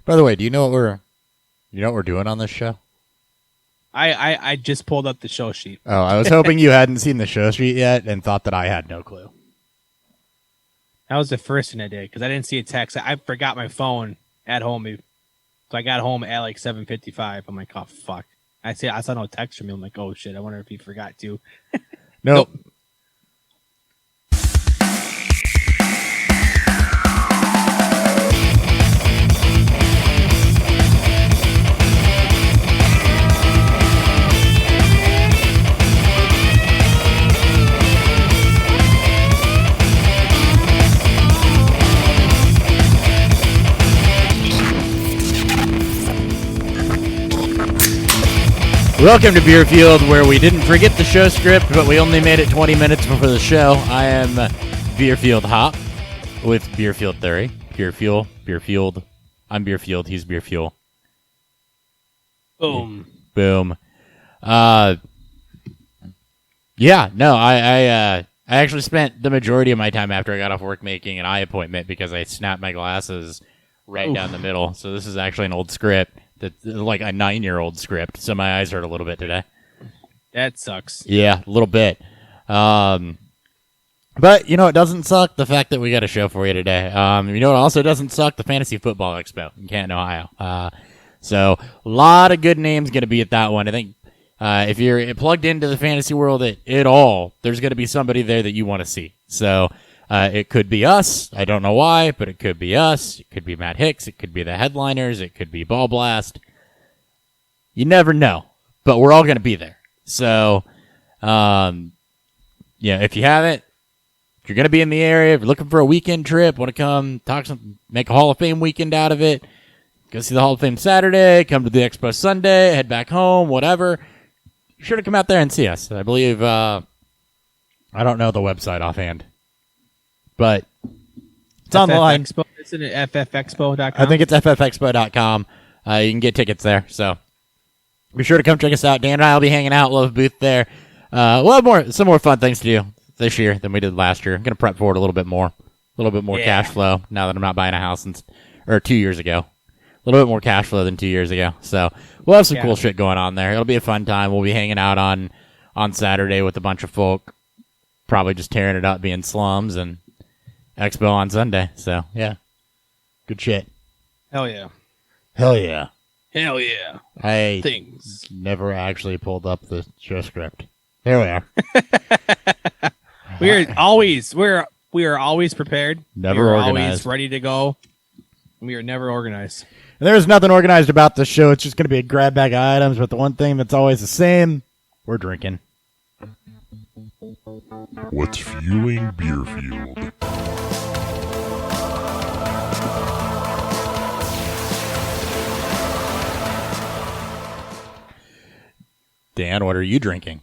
By the way, do you know what we're doing on this show? I just pulled up the show sheet. Oh, I was hoping you hadn't seen the show sheet yet and thought that I had no clue. That was the first thing I did because I didn't see a text. I forgot my phone at home, so I got home at like 7:55. I'm like, oh fuck! I saw no text from you. I'm like, oh shit! I wonder if he forgot to. Nope. Welcome to Beer Field, where we didn't forget the show script, but we only made it 20 minutes before the show. I am Beer Field Hop with Beer Field Theory. Beer Fuel, Beer Field. I'm Beer Field, he's Beer Fuel. Boom. Boom. I actually spent the majority of my time after I got off work making an eye appointment because I snapped my glasses right down the middle. So this is actually an old script. That's like a 9-year-old script, so my eyes hurt a little bit today. That sucks. Yeah, a little bit. But, you know, it doesn't suck, the fact that we got a show for you today. You know what also doesn't suck? The Fantasy Football Expo in Canton, Ohio. So, a lot of good names going to be at that one. I think if you're plugged into the fantasy world at all, there's going to be somebody there that you want to see. So, it could be us. I don't know why, but it could be us. It could be Matt Hicks. It could be the headliners. It could be Ball Blast. You never know, but we're all going to be there. So, if you haven't, if you're going to be in the area, if you're looking for a weekend trip, want to come talk something, make a Hall of Fame weekend out of it, go see the Hall of Fame Saturday, come to the Expo Sunday, head back home, whatever. Be sure to come out there and see us. I believe, I don't know the website offhand. But it's online. Expo, isn't it ffexpo.com? I think it's ffexpo.com. You can get tickets there. So be sure to come check us out. Dan and I will be hanging out. We'll have a booth there. We'll have some more fun things to do this year than we did last year. I'm going to prep for it a little bit more cash flow now that I'm not buying a house 2 years ago. A little bit more cash flow than 2 years ago. So we'll have some cool shit going on there. It'll be a fun time. We'll be hanging out on Saturday with a bunch of folk, probably just tearing it up, being slums, and Expo on Sunday. So, yeah. Good shit. Hell yeah. Hell yeah. Hell yeah. I never actually pulled up the show script. There we are. we are always prepared. Never organized. Always ready to go. We are never organized. And there's nothing organized about this show. It's just going to be a grab bag of items, but the one thing that's always the same, we're drinking. What's fueling Beer Field? Dan, what are you drinking?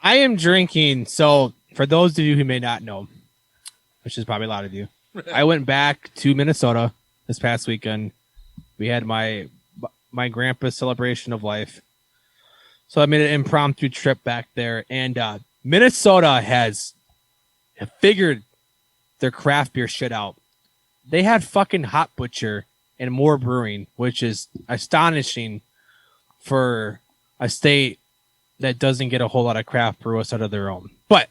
I am drinking, so for those of you who may not know, which is probably a lot of you, I went back to Minnesota this past weekend. We had my grandpa's celebration of life. So I made an impromptu trip back there, and Minnesota has figured their craft beer shit out. They had fucking Hot Butcher and More Brewing, which is astonishing for a state that doesn't get a whole lot of craft brewers out of their own. But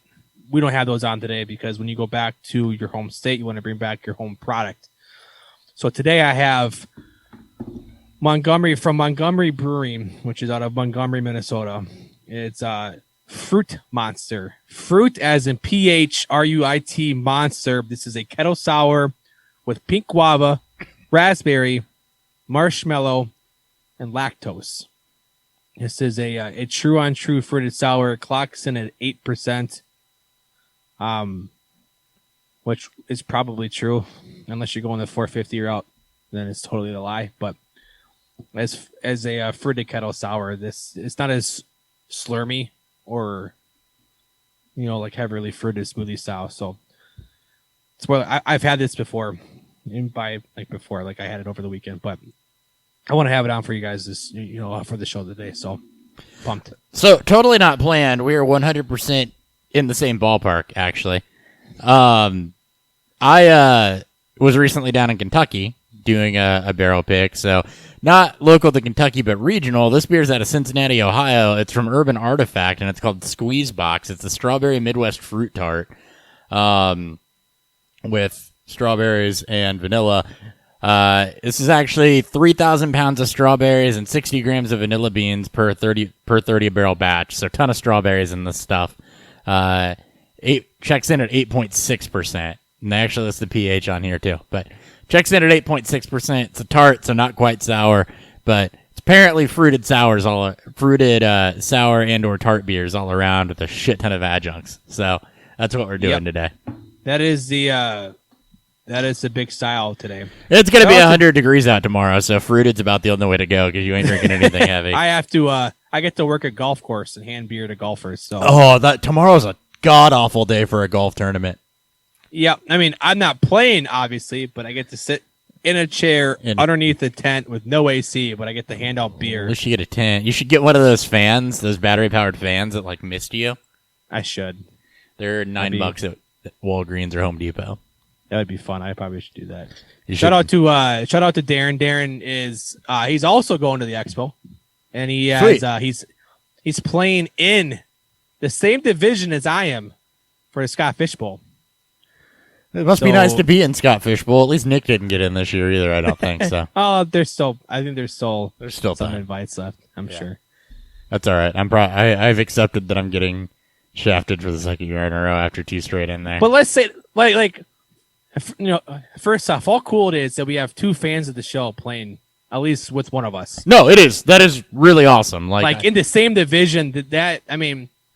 we don't have those on today because when you go back to your home state, you want to bring back your home product. So today I have Montgomery from Montgomery Brewing, which is out of Montgomery, Minnesota. It's Fruit Monster. Fruit as in P-H-R-U-I-T Monster. This is a kettle sour with pink guava, raspberry, marshmallow, and lactose. This is a true on true fruited sour. It clocks in at 8%, which is probably true unless you're going the 450 route. Then it's totally a lie. But as a fruited kettle sour, it's not as slurmy or like heavily fruited smoothie style. So I've had this before, I had it over the weekend, but I want to have it on for you guys this, for the show today. So pumped. So totally not planned. We are 100% in the same ballpark, actually. I was recently down in Kentucky doing a barrel pick. So not local to Kentucky, but regional. This beer's out of Cincinnati, Ohio. It's from Urban Artifact, and it's called Squeeze Box. It's a strawberry Midwest fruit tart with strawberries and vanilla. This is actually 3,000 pounds of strawberries and 60 grams of vanilla beans per 30 barrel batch. So a ton of strawberries in this stuff. Checks in at 8.6%. And they actually list the pH on here too. But checks in at 8.6%. It's a tart, so not quite sour. But it's apparently fruited sour and or tart beers all around with a shit ton of adjuncts. So that's what we're doing today. That is the big style today. It's going to be 100 degrees out tomorrow, so fruited's about the only way to go because you ain't drinking anything heavy. I get to work at golf course and hand beer to golfers. So tomorrow's a god-awful day for a golf tournament. Yeah, I mean, I'm not playing, obviously, but I get to sit in a chair underneath the tent with no AC, but I get to hand out beer. At least you get a tent. You should get one of those fans, those battery-powered fans that, like, mist you. I should. They're $9 at Walgreens or Home Depot. That would be fun. I probably should do that. Shout out to Darren. Darren is he's also going to the expo, and he has he's playing in the same division as I am for the Scott Fish Bowl. It must be nice to be in Scott Fish Bowl. At least Nick didn't get in this year either. I don't think so. I think there's still some time. invites left. I'm sure. That's all right. I've accepted that I'm getting shafted for the second year in a row after 2 straight in there. But let's say first off, how cool it is that we have 2 fans of the show playing at least with one of us. No, it is. That is really awesome. Like in the same division.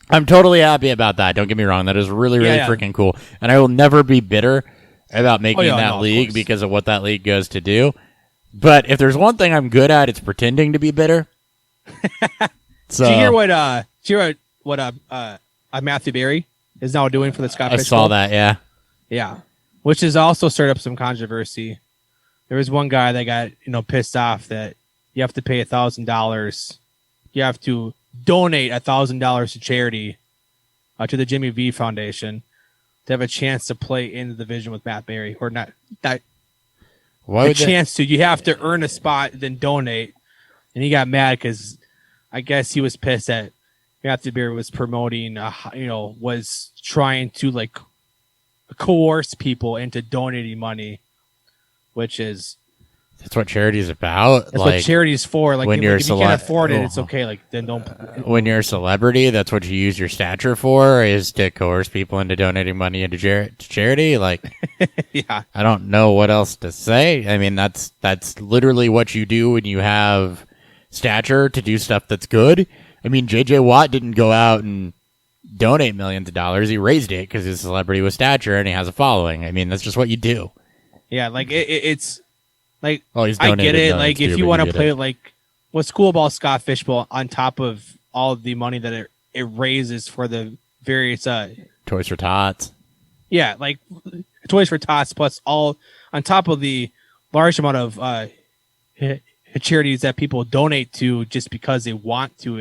I'm totally happy about that. Don't get me wrong. That is really, really freaking cool. And I will never be bitter about making that league because of what that league goes to do. But if there's one thing I'm good at, it's pretending to be bitter. So, did you hear what Matthew Berry is now doing for the Scott Fish Bowl? I saw that, yeah. Yeah. Which has also stirred up some controversy. There was one guy that got, pissed off that you have to pay $1,000. You have to donate $1,000 to charity, to the Jimmy V Foundation, to have a chance to play in the division with Matt Berry, or not. You have to earn a spot, then donate. And he got mad because I guess he was pissed that Matthew Berry was promoting, was trying to coerce people into donating money, which is. That's what charity's about. That's what charity's for. When you're if you can't afford it, it's okay. Then don't. When you're a celebrity, that's what you use your stature for, is to coerce people into donating money into charity. Yeah. I don't know what else to say. I mean, that's literally what you do when you have stature to do stuff that's good. I mean, J.J. Watt didn't go out and donate millions of dollars. He raised it because he's a celebrity with stature and he has a following. I mean, that's just what you do. Yeah, it's. I get it. If you want to play, what's cool about Scott Fish Bowl, on top of all the money that it raises for the various Toys for Tots. Yeah, Toys for Tots, plus all on top of the large amount of charities that people donate to just because they want to.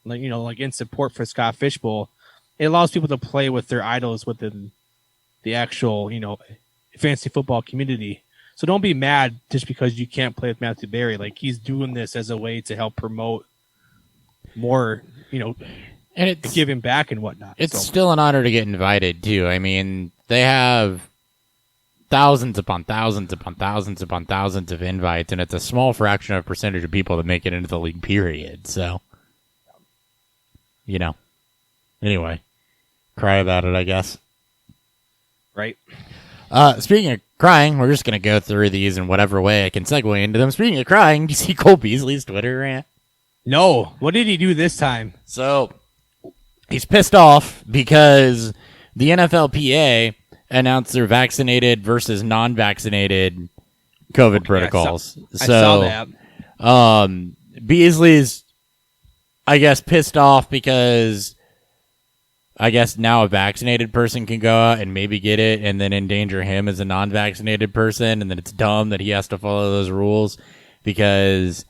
In support for Scott Fish Bowl, it allows people to play with their idols within the actual fantasy football community. So don't be mad just because you can't play with Matthew Berry. He's doing this as a way to help promote more, and it's giving back and whatnot. It's still an honor to get invited too. I mean, they have thousands upon thousands upon thousands upon thousands of invites, and it's a small fraction of percentage of people that make it into the league, period. So, anyway, cry about it, I guess. Right. Speaking of crying, we're just going to go through these in whatever way I can segue into them. Speaking of crying, do you see Cole Beasley's Twitter rant? No. What did he do this time? So, he's pissed off because the NFLPA announced their vaccinated versus non-vaccinated COVID protocols. I saw that. Beasley's, I guess, pissed off because I guess now a vaccinated person can go out and maybe get it and then endanger him as a non-vaccinated person, and then it's dumb that he has to follow those rules because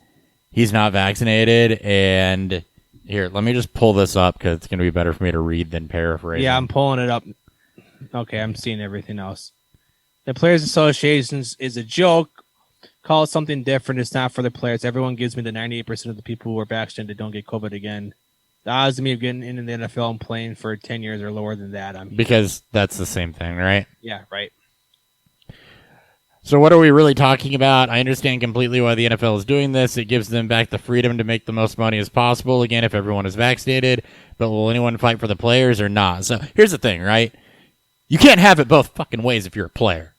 he's not vaccinated. And here, let me just pull this up because it's going to be better for me to read than paraphrase. Yeah, I'm pulling it up. Okay, I'm seeing everything else. The Players Association is a joke. call it something different. It's not for the players. Everyone gives me the 98% of the people who are vaccinated don't get COVID again. The odds of me getting into the NFL and playing for 10 years are lower than that. Because that's the same thing, right? Yeah, right. So what are we really talking about? I understand completely why the NFL is doing this. It gives them back the freedom to make the most money as possible, again, if everyone is vaccinated. But will anyone fight for the players or not? So here's the thing, right? You can't have it both fucking ways if you're a player.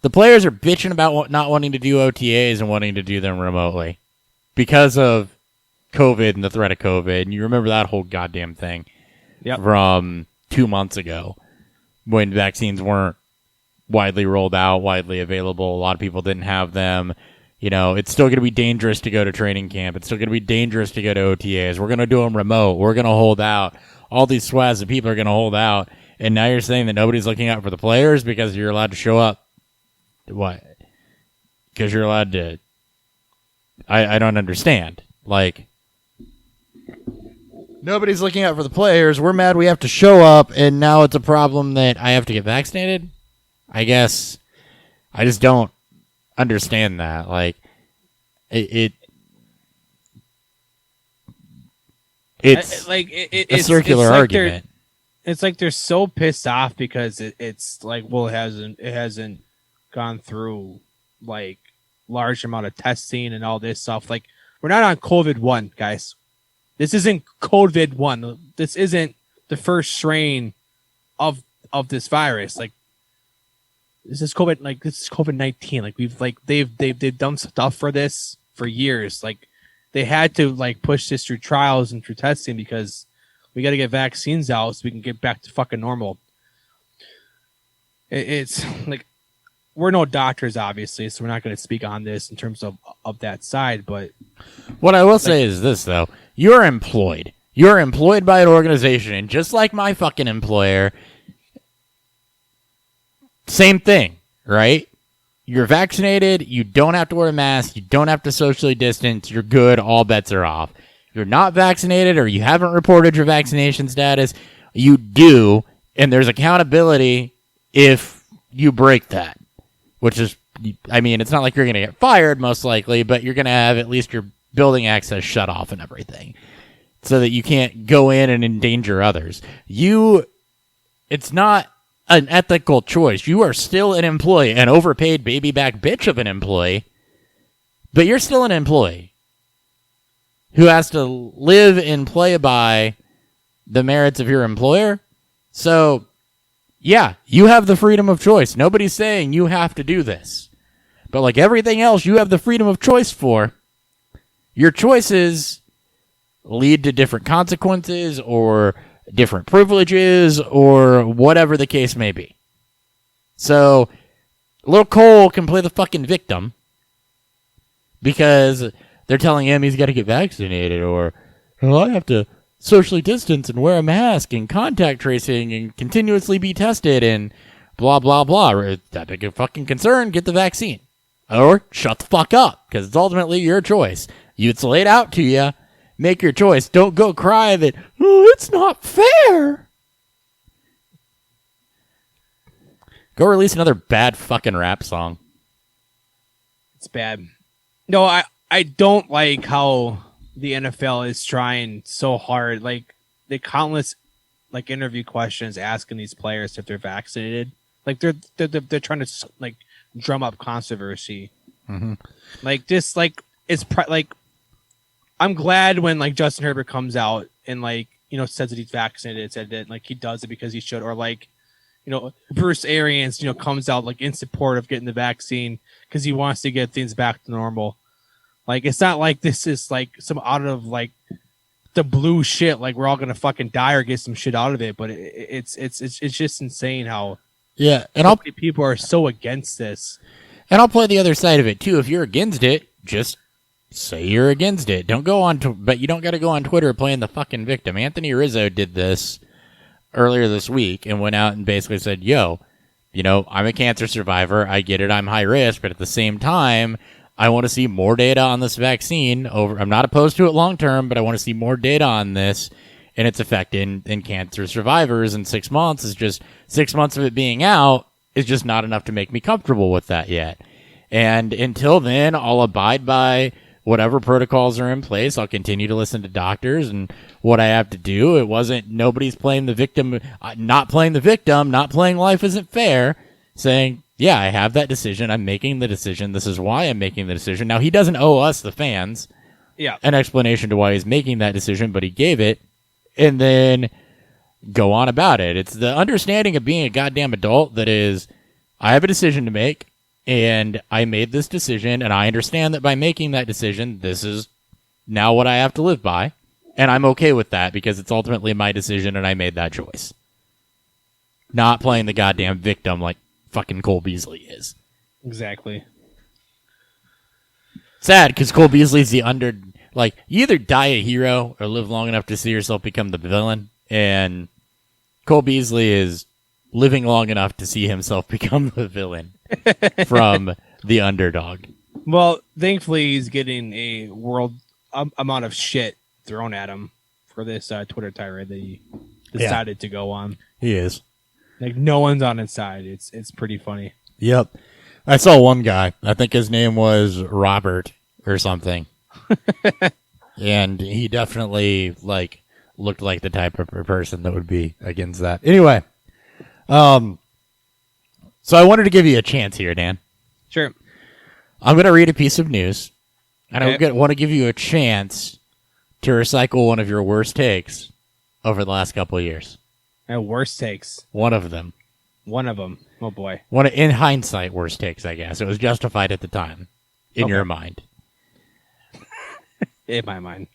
The players are bitching about not wanting to do OTAs and wanting to do them remotely because of COVID and the threat of COVID. And you remember that whole goddamn thing from 2 months ago when vaccines weren't widely rolled out, widely available. A lot of people didn't have them. You know, it's still going to be dangerous to go to training camp. It's still going to be dangerous to go to OTAs. We're going to do them remote. We're going to hold out. All these swaths of people are going to hold out. And now you're saying that nobody's looking out for the players because you're allowed to show up. What? Because you're allowed to... I don't understand. Like, nobody's looking out for the players. We're mad we have to show up, and now it's a problem that I have to get vaccinated? I guess I just don't understand that. Like, it's a circular argument. It's like they're so pissed off because it's like, well, it hasn't gone through like large amount of testing and all this stuff. Like, we're not on COVID-1, guys. This isn't COVID-1. This isn't the first strain of this virus. Like, this is COVID-19. Like, they've done stuff for this for years. Like, they had to like push this through trials and through testing because we got to get vaccines out so we can get back to fucking normal. It's like, we're no doctors, obviously, so we're not going to speak on this in terms of that side. But what I will say is this, though: you're employed. You're employed by an organization, and just like my fucking employer. Same thing, right? You're vaccinated, you don't have to wear a mask, you don't have to socially distance, you're good, all bets are off. If you're not vaccinated or you haven't reported your vaccination status, you do, and there's accountability if you break that. Which is, I mean, it's not like you're going to get fired, most likely, but you're going to have at least your building access shut off and everything. So that you can't go in and endanger others. It's not an ethical choice. You are still an employee, an overpaid baby back bitch of an employee, but you're still an employee who has to live and play by the merits of your employer. So, yeah, you have the freedom of choice. Nobody's saying you have to do this. But like everything else you have the freedom of choice for, your choices lead to different consequences or different privileges or whatever the case may be. So, little Cole can play the fucking victim because they're telling him he's got to get vaccinated or, well, I have to socially distance and wear a mask and contact tracing and continuously be tested and blah, blah, blah. That big a fucking concern, get the vaccine. Or shut the fuck up because it's ultimately your choice. It's laid out to you. Make your choice. Don't go cry that, oh, it's not fair. Go release another bad fucking rap song. It's bad. No, I don't like how the NFL is trying so hard. Like, the countless like interview questions asking these players if they're vaccinated. Like, they're trying to like drum up controversy. Mm-hmm. Like, this, like, it's like, I'm glad when like Justin Herbert comes out and like, you know, says that he's vaccinated, said that like he does it because he should, or like, you know, Bruce Arians, you know, comes out like in support of getting the vaccine because he wants to get things back to normal. Like, it's not like this is like some out of like the blue shit, like we're all gonna fucking die or get some shit out of it. But it's just insane how and so many people are so against this. And I'll play the other side of it too. If you're against it, just say you're against it. Don't go on, but you don't got to go on Twitter playing the fucking victim. Anthony Rizzo did this earlier this week and went out and basically said, yo, you know, I'm a cancer survivor. I get it. I'm high risk. But at the same time, I want to see more data on this vaccine. I'm not opposed to it long term, but I want to see more data on this and its effect in cancer survivors. And 6 months is just 6 months of it being out is just not enough to make me comfortable with that yet. And until then, I'll abide by whatever protocols are in place. I'll continue to listen to doctors and what I have to do. It wasn't nobody's playing the victim, not playing the victim, not playing life isn't fair, saying, yeah, I have that decision. I'm making the decision. This is why I'm making the decision. Now, he doesn't owe us, the fans, an explanation to why he's making that decision, but he gave it, and then go on about it. It's the understanding of being a goddamn adult that is, I have a decision to make, and I made this decision, and I understand that by making that decision, this is now what I have to live by, and I'm okay with that because it's ultimately my decision, and I made that choice. Not playing the goddamn victim like fucking Cole Beasley is. Exactly. Sad, because Cole Beasley's the you either die a hero or live long enough to see yourself become the villain, and Cole Beasley is living long enough to see himself become the villain from the underdog. Well, thankfully, he's getting a world amount of shit thrown at him for this Twitter tirade that he decided to go on. He is. Like, no one's on his side. It's pretty funny. Yep. I saw one guy. I think his name was Robert or something. And he definitely, looked like the type of person that would be against that. Anyway. So I wanted to give you a chance here, Dan. Sure. I'm going to read a piece of news. And Okay. I want to give you a chance to recycle one of your worst takes over the last couple of years. My worst takes. One of them. One of them. Oh, boy. In hindsight, worst takes, I guess. It was justified at the time, in your mind. In my mind.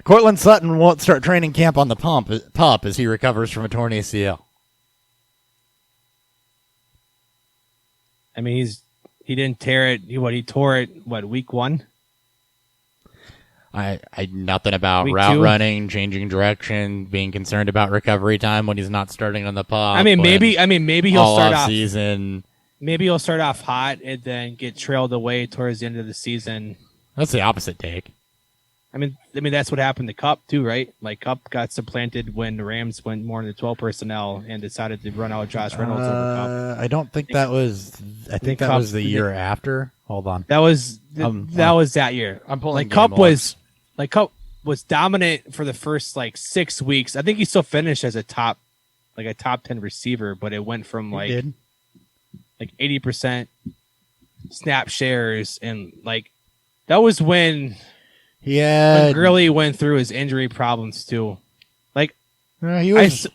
Cortland Sutton won't start training camp on the pup as he recovers from a torn ACL. I mean, he didn't tear it. He tore it, week 1? I nothing about Week route 2? running, changing direction, being concerned about recovery time when he's not starting on the pup. I mean, maybe he'll all start off off season. Maybe he'll start off hot and then get trailed away towards the end of the season. That's the opposite take. I mean that's what happened to Cup too, right? Like Cup got supplanted when the Rams went more into 12 personnel and decided to run out Josh Reynolds over Cup. I don't think that was. I think that was the year after. Hold on. That was that year. I'm pulling. Cup was dominant for the first 6 weeks. I think he still finished as a top 10 receiver, but it went from 80% snap shares and that was when Gurley went through his injury problems too. He was.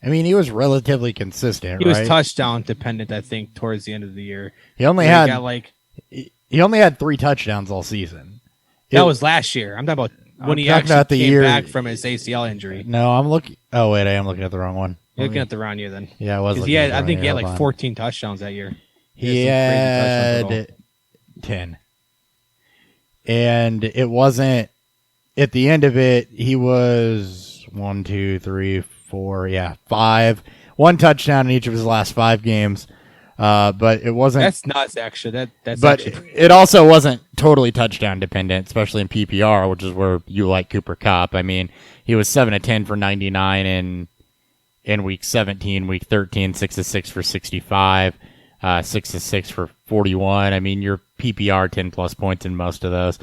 He was relatively consistent. He was touchdown dependent, I think, towards the end of the year. He only had 3 touchdowns all season. That was last year. I'm talking about when he actually came back from his ACL injury. No, I'm looking. Oh wait, I am looking at the wrong one. You're looking at the wrong year then. Yeah, I was. I think he had 14 touchdowns that year. He had 10. And it wasn't at the end of it. He was 1, 2, 3, 4, 5. 1 touchdown in each of his last 5 games. But it wasn't. That's nuts, actually. It also wasn't totally touchdown dependent, especially in PPR, which is where you like Cooper Kupp. I mean, he was 7 of 10 for 99 in week 17, week 13, 6 of 6 for 65. 6 of 6 for 41. I mean, your PPR 10 plus points in most of those.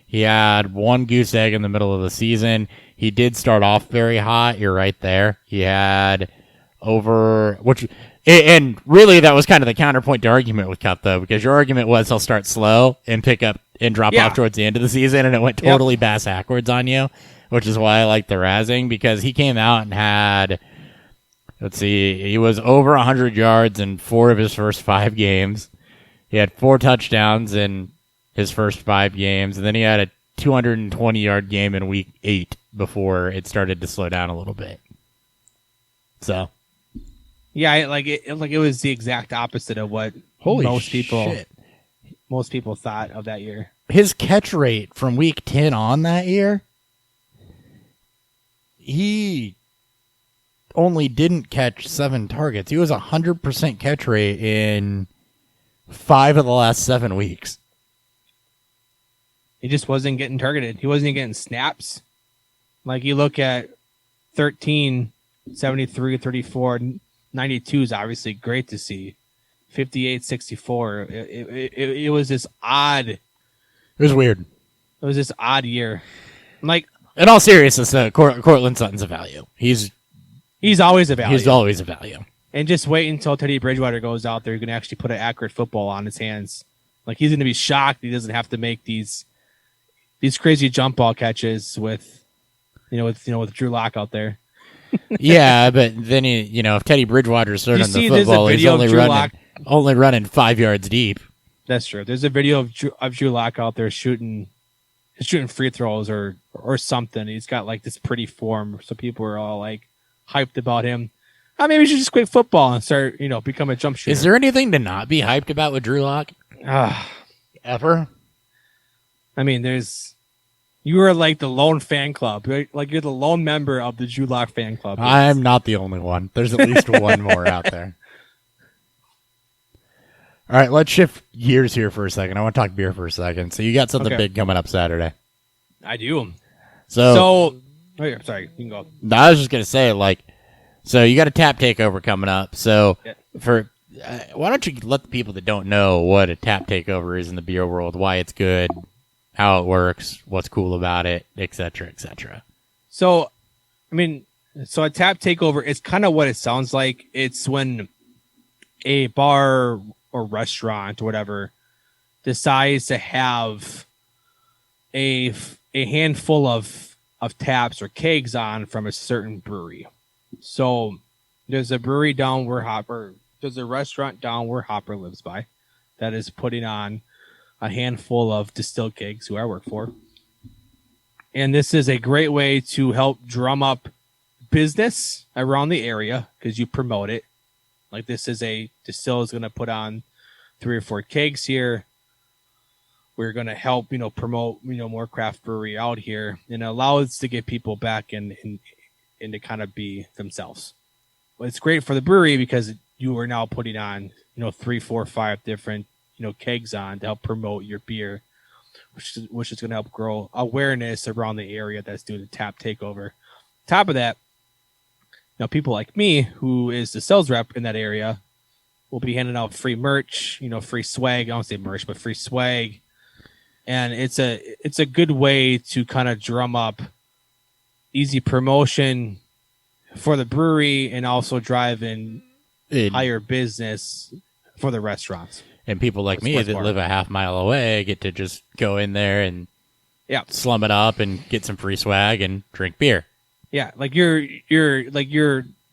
He had 1 goose egg in the middle of the season. He did start off very hot. You're right there. He had and really that was kind of the counterpoint to argument with Kupp though, because your argument was he'll start slow and pick up and drop off towards the end of the season, and it went totally bass backwards on you, which is why I like the razzing, because he came out and had. Let's see, he was over 100 yards in 4 of his first 5 games. He had 4 touchdowns in his first 5 games, and then he had a 220-yard game in week 8 before it started to slow down a little bit. So, yeah, it was the exact opposite of what most people thought of that year. His catch rate from week 10 on that year, he only didn't catch 7 targets. He was 100% catch rate in 5 of the last 7 weeks. He just wasn't getting targeted. He wasn't getting snaps. You look at 13, 73, 34, 92 is obviously great to see. 58-64. It was this odd. It was weird. It was this odd year. Like, in all seriousness, Cortland Sutton's a value. He's always a value. He's always a value. And just wait until Teddy Bridgewater goes out there. You're going to actually put an accurate football on his hands. Like, he's going to be shocked he doesn't have to make these crazy jump ball catches with Drew Lock out there. Yeah, but then if Teddy Bridgewater's throwing the football, he's only running 5 yards deep. That's true. There's a video of Drew Lock out there shooting free throws or something. He's got like this pretty form, so people are all like hyped about him. Maybe we should just quit football and start, become a jump shooter. Is there anything to not be hyped about with Drew Lock? Ever? I mean, you are like the lone fan club. Like you're the lone member of the Drew Lock fan club. I'm not the only one. There's at least one more out there. All right, let's shift gears here for a second. I want to talk beer for a second. So you got something big coming up Saturday. I do. So sorry, you can go. I was just going to say, so you got a tap takeover coming up. So why don't you let the people that don't know what a tap takeover is in the beer world, why it's good, how it works, what's cool about it, et cetera, et cetera. So, a tap takeover is kind of what it sounds like. It's when a bar or restaurant or whatever decides to have a handful of taps or kegs on from a certain brewery. So there's a brewery down where there's a restaurant down where Hopper lives by that is putting on a handful of distilled kegs who I work for. And this is a great way to help drum up business around the area because you promote it. Like this is Distill is going to put on 3 or 4 kegs here. We're going to help, promote, more craft brewery out here and allow us to get people back and to kind of be themselves. But it's great for the brewery because you are now putting on, 3, 4, 5 different, kegs on to help promote your beer, which is going to help grow awareness around the area that's doing the tap takeover. Top of that, people like me, who is the sales rep in that area, will be handing out free merch, free swag. I don't say merch, but free swag. And it's a good way to kind of drum up easy promotion for the brewery and also drive in higher business for the restaurants. And people like me that live a half mile away get to just go in there and slum it up and get some free swag and drink beer. Yeah, like you're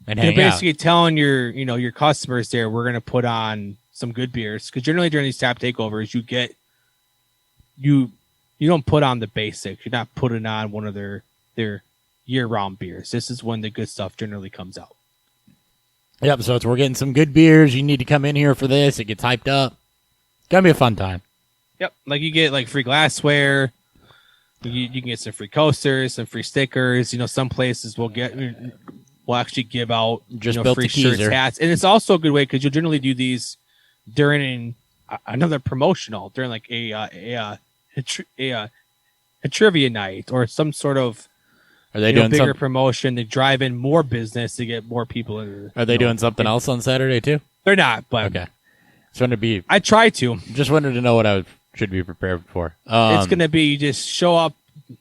basically telling your customers there, we're gonna put on some good beers because generally during these tap takeovers you don't put on the basics. You're not putting on one of their year-round beers. This is when the good stuff generally comes out. Yep, so we're getting some good beers. You need to come in here for this. It gets hyped up. It's going to be a fun time. Yep, like you get like free glassware. You can get some free coasters, some free stickers. Some places will actually give out free shirts, hats. And it's also a good way because you'll generally do these during another promotional, during like a trivia night or some sort of Are they doing bigger promotion to drive in more business to get more people in. Are they doing something else on Saturday too? They're not, but okay. Just wanted to be. I try to. Just wanted to know what I should be prepared for. It's going to be you just show up.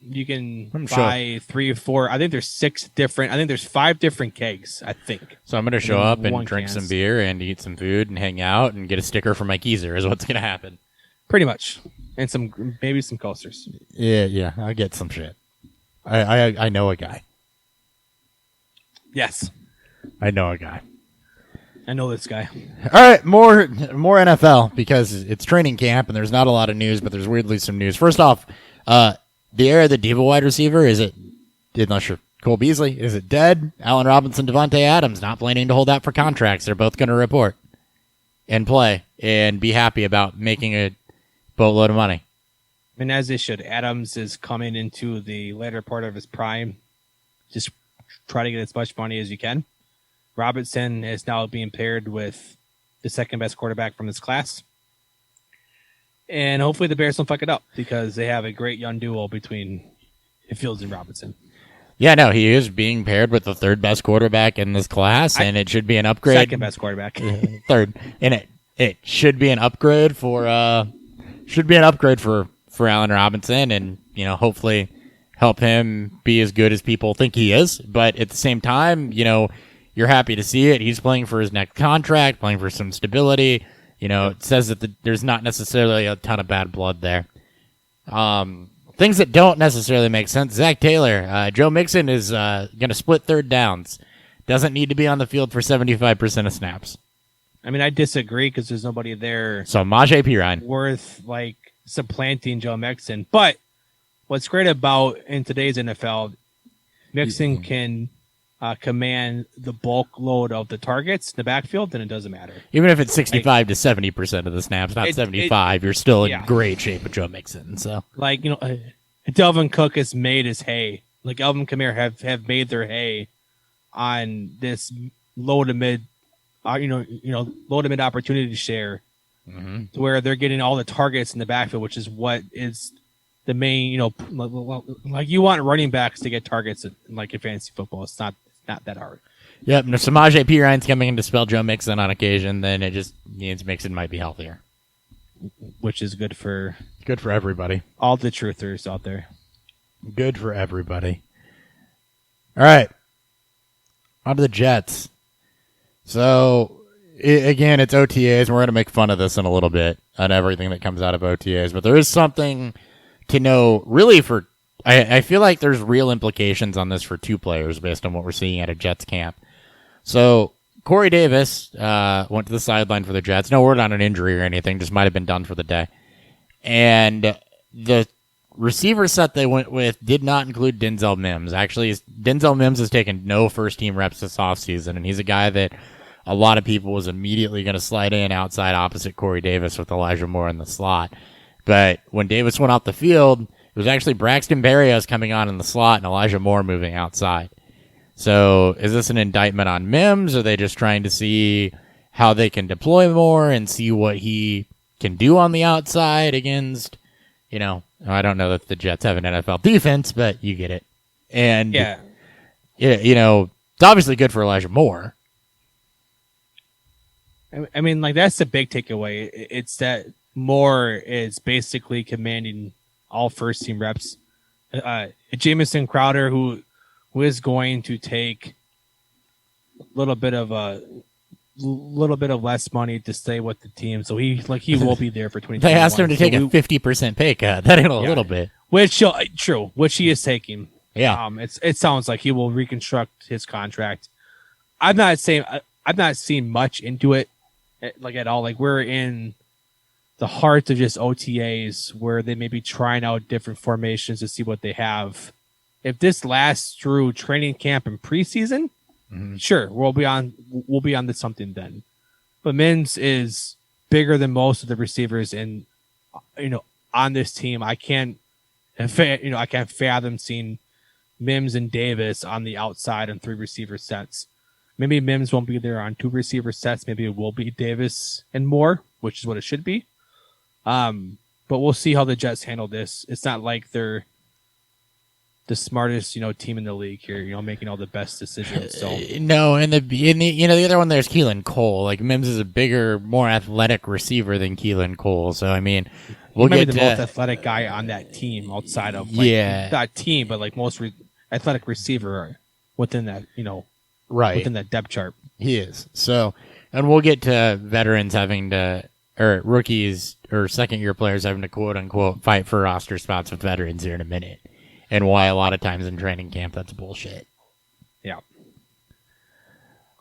You can buy 3 or 4. I think there's 6 different. I think there's 5 different kegs. I think. So I'm going to show up and drink some beer and eat some food and hang out and get a sticker for my Keyser is what's going to happen. Pretty much, and maybe some coasters. Yeah, I'll get some shit. I know a guy. Yes, I know a guy. I know this guy. All right, more NFL because it's training camp and there's not a lot of news, but there's weirdly some news. First off, the era of the diva wide receiver, is it, unless you're Cole Beasley, is it dead? Allen Robinson, Devontae Adams not planning to hold out for contracts. They're both going to report and play and be happy about making a boatload of money. And as they should. Adams is coming into the later part of his prime. Just try to get as much money as you can. Robinson is now being paired with the second best quarterback from this class. And hopefully the Bears don't fuck it up because they have a great young duo between Fields and Robinson. Yeah, no, he is being paired with the third best quarterback in this class, and it should be an upgrade. Second best quarterback. Third. And it should be an upgrade for Allen Robinson, and hopefully help him be as good as people think he is. But at the same time, you're happy to see it. He's playing for his next contract, playing for some stability. It says that there's not necessarily a ton of bad blood there. Things that don't necessarily make sense. Zach Taylor, Joe Mixon is going to split third downs. Doesn't need to be on the field for 75% of snaps. I mean, I disagree because there's nobody there. So Samaje Perine worth supplanting Joe Mixon. But what's great about in today's NFL, Mixon can command the bulk load of the targets in the backfield, then it doesn't matter. Even if it's 65 to 70% of the snaps, not 75, you're still in great shape with Joe Mixon. So, Delvin Cook has made his hay. Alvin Kamara have made their hay on this low to mid, low to mid opportunity share, to where they're getting all the targets in the backfield, which is what is the main. You want running backs to get targets in fantasy football. It's not that hard. Yep, and if Samaje Perine's coming in to spell Joe Mixon on occasion, then it just means Mixon might be healthier, which is good for everybody. All the truthers out there. Good for everybody. All right, on to the Jets. So again, it's OTAs, and we're going to make fun of this in a little bit on everything that comes out of OTAs, but there is something to know really for. I feel like there's real implications on this for two players based on what we're seeing at a Jets camp. So Corey Davis went to the sideline for the Jets. No word on an injury or anything, just might have been done for the day. And the receiver set they went with did not include Denzel Mims. Actually, Denzel Mims has taken no first-team reps this offseason, and he's a guy that a lot of people was immediately going to slide in outside opposite Corey Davis with Elijah Moore in the slot. But when Davis went off the field, it was actually Braxton Berrios coming on in the slot and Elijah Moore moving outside. So is this an indictment on Mims? Or are they just trying to see how they can deploy Moore and see what he can do on the outside against, I don't know that the Jets have an NFL defense, but you get it. And, it's obviously good for Elijah Moore. I mean, that's the big takeaway. It's that Moore is basically commanding all first team reps. Jamison Crowder, who is going to take a little bit of less money to stay with the team, so he will be there for 2021. They asked him to take a 50% pay cut. That ain't a little bit. Which he is taking. Yeah. It sounds like he will reconstruct his contract. I'm not seeing much into it at all. We're in the heart of just OTAs where they may be trying out different formations to see what they have. If this lasts through training camp and preseason, sure, we'll be on to something then. But Mims is bigger than most of the receivers in, on this team. I can't fathom seeing Mims and Davis on the outside on 3 receiver sets. Maybe Mims won't be there on 2 receiver sets. Maybe it will be Davis and Moore, which is what it should be. But we'll see how the Jets handle this. It's not like they're the smartest, team in the league here, making all the best decisions. So no, and the other one there's Keelan Cole. Mims is a bigger, more athletic receiver than Keelan Cole. So I mean, we'll get the most athletic guy on that team outside of not team, but most athletic receiver within that, right within that depth chart. He is. So, and we'll get to veterans having to, or rookies or second-year players having to quote-unquote fight for roster spots with veterans here in a minute, and why a lot of times in training camp that's bullshit. Yeah.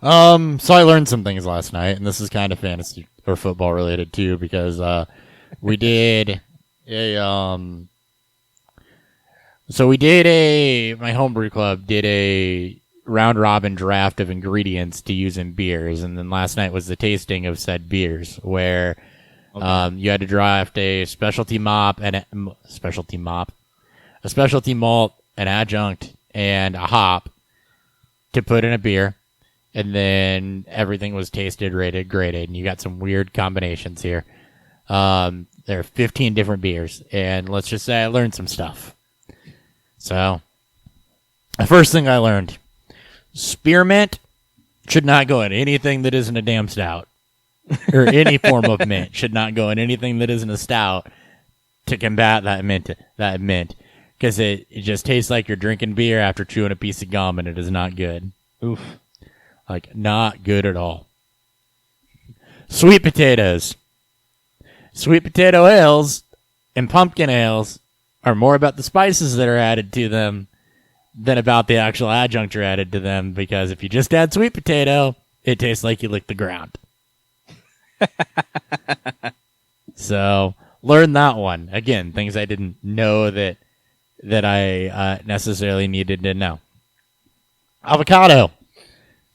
So I learned some things last night, and this is kind of fantasy or football related too, because we did my homebrew club did a round robin draft of ingredients to use in beers, and then last night was the tasting of said beers, where you had to draft a specialty malt, an adjunct, and a hop to put in a beer, and then everything was tasted, rated, graded, and you got some weird combinations here. There are 15 different beers, and let's just say I learned some stuff. So, the first thing I learned: spearmint should not go in anything that isn't a damn stout. or any form of mint should not go in anything that isn't a stout to combat that mint. Because it just tastes like you're drinking beer after chewing a piece of gum, and it is not good. Oof. Like, not good at all. Sweet potatoes. Sweet potato ales and pumpkin ales are more about the spices that are added to them than about the actual adjunct you're added to them, because if you just add sweet potato, it tastes like you licked the ground. So, learn that one. Again, things I didn't know that I necessarily needed to know. Avocado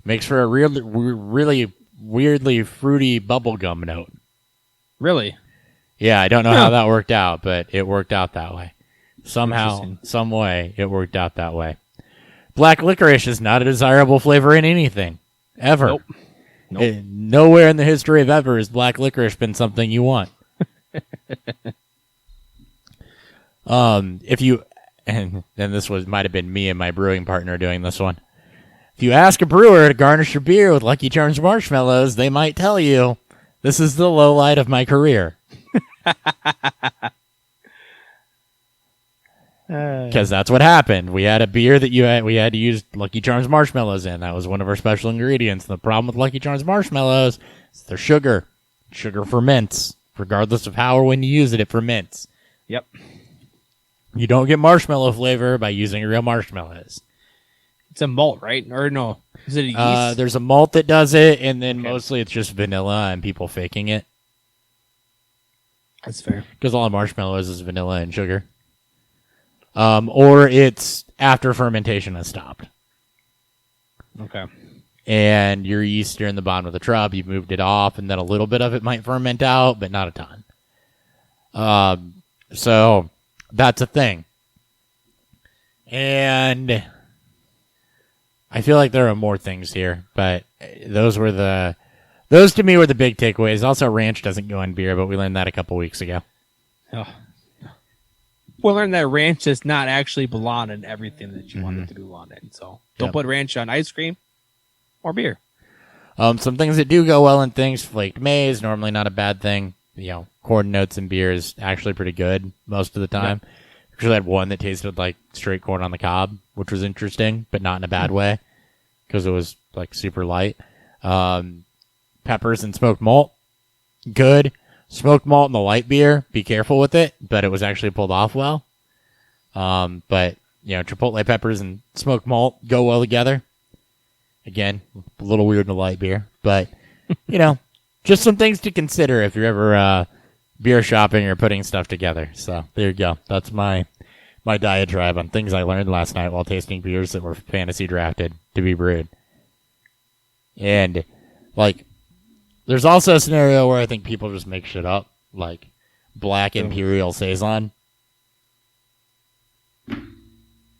makes for a really weirdly fruity bubblegum note. Really? Yeah, I don't know how that worked out, but it worked out that way. Somehow, some way, it worked out that way. Black licorice is not a desirable flavor in anything, ever. Nope. Nowhere in the history of ever has black licorice been something you want. If you, and this might have been me and my brewing partner doing this one. If you ask a brewer to garnish your beer with Lucky Charms marshmallows, they might tell you, this is the low light of my career. Because that's what happened. We had a beer that we had to use Lucky Charms marshmallows in. That was one of our special ingredients. The problem with Lucky Charms marshmallows is they're sugar. Sugar ferments. Regardless of how or when you use it, it ferments. Yep. You don't get marshmallow flavor by using real marshmallows. It's a malt, right? Or no? Is it a yeast? There's a malt that does it, and then mostly it's just vanilla and people faking it. That's fair. Because all marshmallows is vanilla and sugar. Or it's after fermentation has stopped. Okay. And your yeast are in the bottom of the trub. You've moved it off, and then a little bit of it might ferment out, but not a ton. So that's a thing. And I feel like there are more things here, but those to me were the big takeaways. Also, ranch doesn't go in beer, but we learned that a couple weeks ago. Oh. We learned that ranch does not actually belong in everything that you want it to belong in. So don't put ranch on ice cream or beer. Some things that do go well in things, flaked maize, normally not a bad thing. Corn notes in beer is actually pretty good most of the time. Yep. Actually had one that tasted like straight corn on the cob, which was interesting, but not in a bad way because it was like super light. Peppers and smoked malt, good. Smoked malt in the light beer, be careful with it, but it was actually pulled off well. But chipotle peppers and smoked malt go well together. Again, a little weird in the light beer, but just some things to consider if you're ever beer shopping or putting stuff together. So there you go. That's my diatribe on things I learned last night while tasting beers that were fantasy drafted to be brewed. And there's also a scenario where I think people just make shit up, like Black Imperial Saison.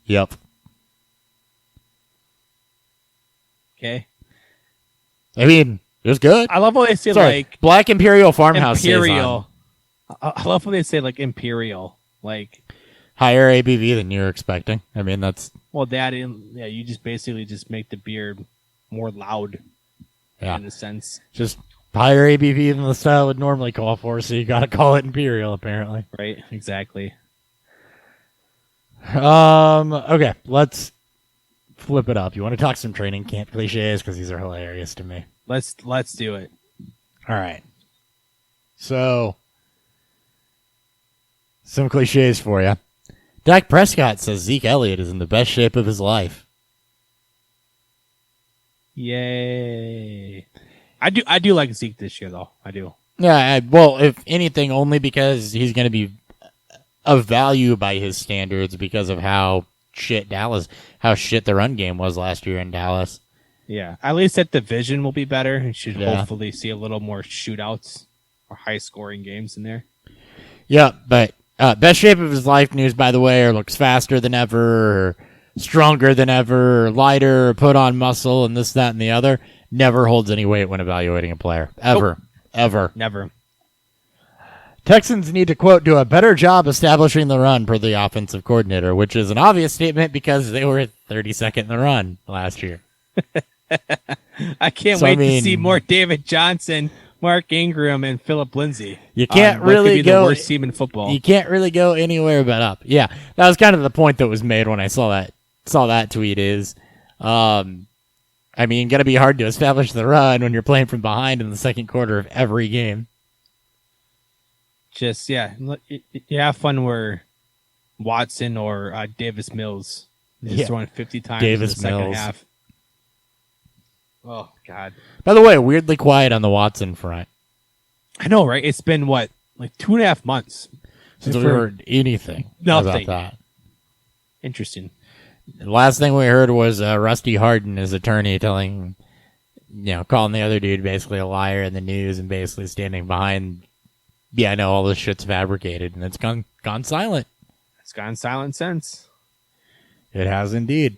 Yep. Okay. I mean, it was good. I love how they say like Black Imperial Farmhouse Imperial. Saison. I love how they say like Imperial, like higher ABV than you're expecting. I mean, that's you just basically just make the beer more loud. Yeah. In a sense, just higher ABV than the style would normally call for, so you got to call it Imperial, apparently. Right, exactly. Okay, let's flip it up. You want to talk some training camp cliches because these are hilarious to me. Let's do it. All right. So, some cliches for you. Dak Prescott says Zeke Elliott is in the best shape of his life. Yay! I do like Zeke this year, though. I do. Yeah, well, if anything, only because he's going to be of value by his standards because of how shit the run game was last year in Dallas. Yeah, at least that division will be better. You should hopefully see a little more shootouts or high-scoring games in there. Yeah, but best shape of his life news, by the way, or looks faster than ever, or stronger than ever, or lighter, or put on muscle, and this, that, and the other, never holds any weight when evaluating a player. Ever. Nope. Ever. Never. Texans need to, quote, do a better job establishing the run per the offensive coordinator, which is an obvious statement because they were 32nd in the run last year. I can't wait to see more David Johnson Mark Ingram and Philip Lindsay. You can't what could really be go. the worst team in football. You can't really go anywhere but up. Yeah, that was kind of the point that was made when I saw that tweet. Is, gonna be hard to establish the run when you're playing from behind in the second quarter of every game. Just you have fun where Watson or Davis Mills is throwing 50 times Davis in the second Mills. half. Oh God! By the way, weirdly quiet on the Watson front. I know, right? It's been like 2.5 months Since we heard anything Nothing. about that. Interesting. The last thing we heard was Rusty Harden, his attorney, calling the other dude basically a liar in the news and basically standing behind. Yeah, no, all this shit's fabricated, and it's gone silent. It's gone silent since. It has indeed.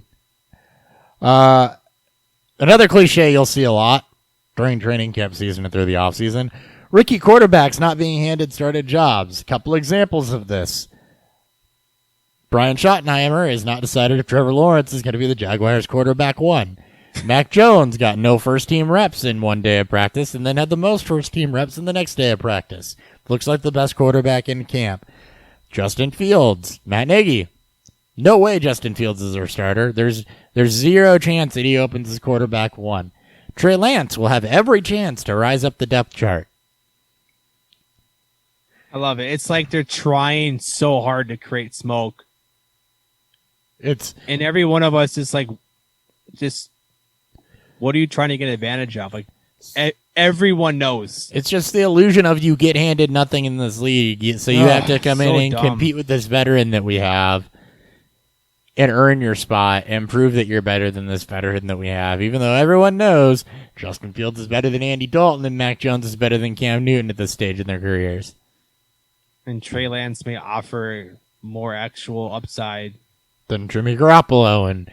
Another cliche you'll see a lot during training camp season and through the offseason. Rookie quarterbacks not being handed started jobs. A couple examples of this. Brian Schottenheimer has not decided if Trevor Lawrence is going to be the Jaguars quarterback one. Mac Jones got no first-team reps in one day of practice and then had the most first-team reps in the next day of practice. Looks like the best quarterback in camp. Justin Fields, Matt Nagy. No way Justin Fields is our starter. There's zero chance that he opens as quarterback one. Trey Lance will have every chance to rise up the depth chart. I love it. It's like they're trying so hard to create smoke. And every one of us is like, just, what are you trying to get advantage of? Like, everyone knows. It's just the illusion of you get handed nothing in this league. So you have to come in and compete with this veteran that we have and earn your spot and prove that you're better than this veteran that we have, even though everyone knows Justin Fields is better than Andy Dalton and Mac Jones is better than Cam Newton at this stage in their careers. And Trey Lance may offer more actual upside than Jimmy Garoppolo, and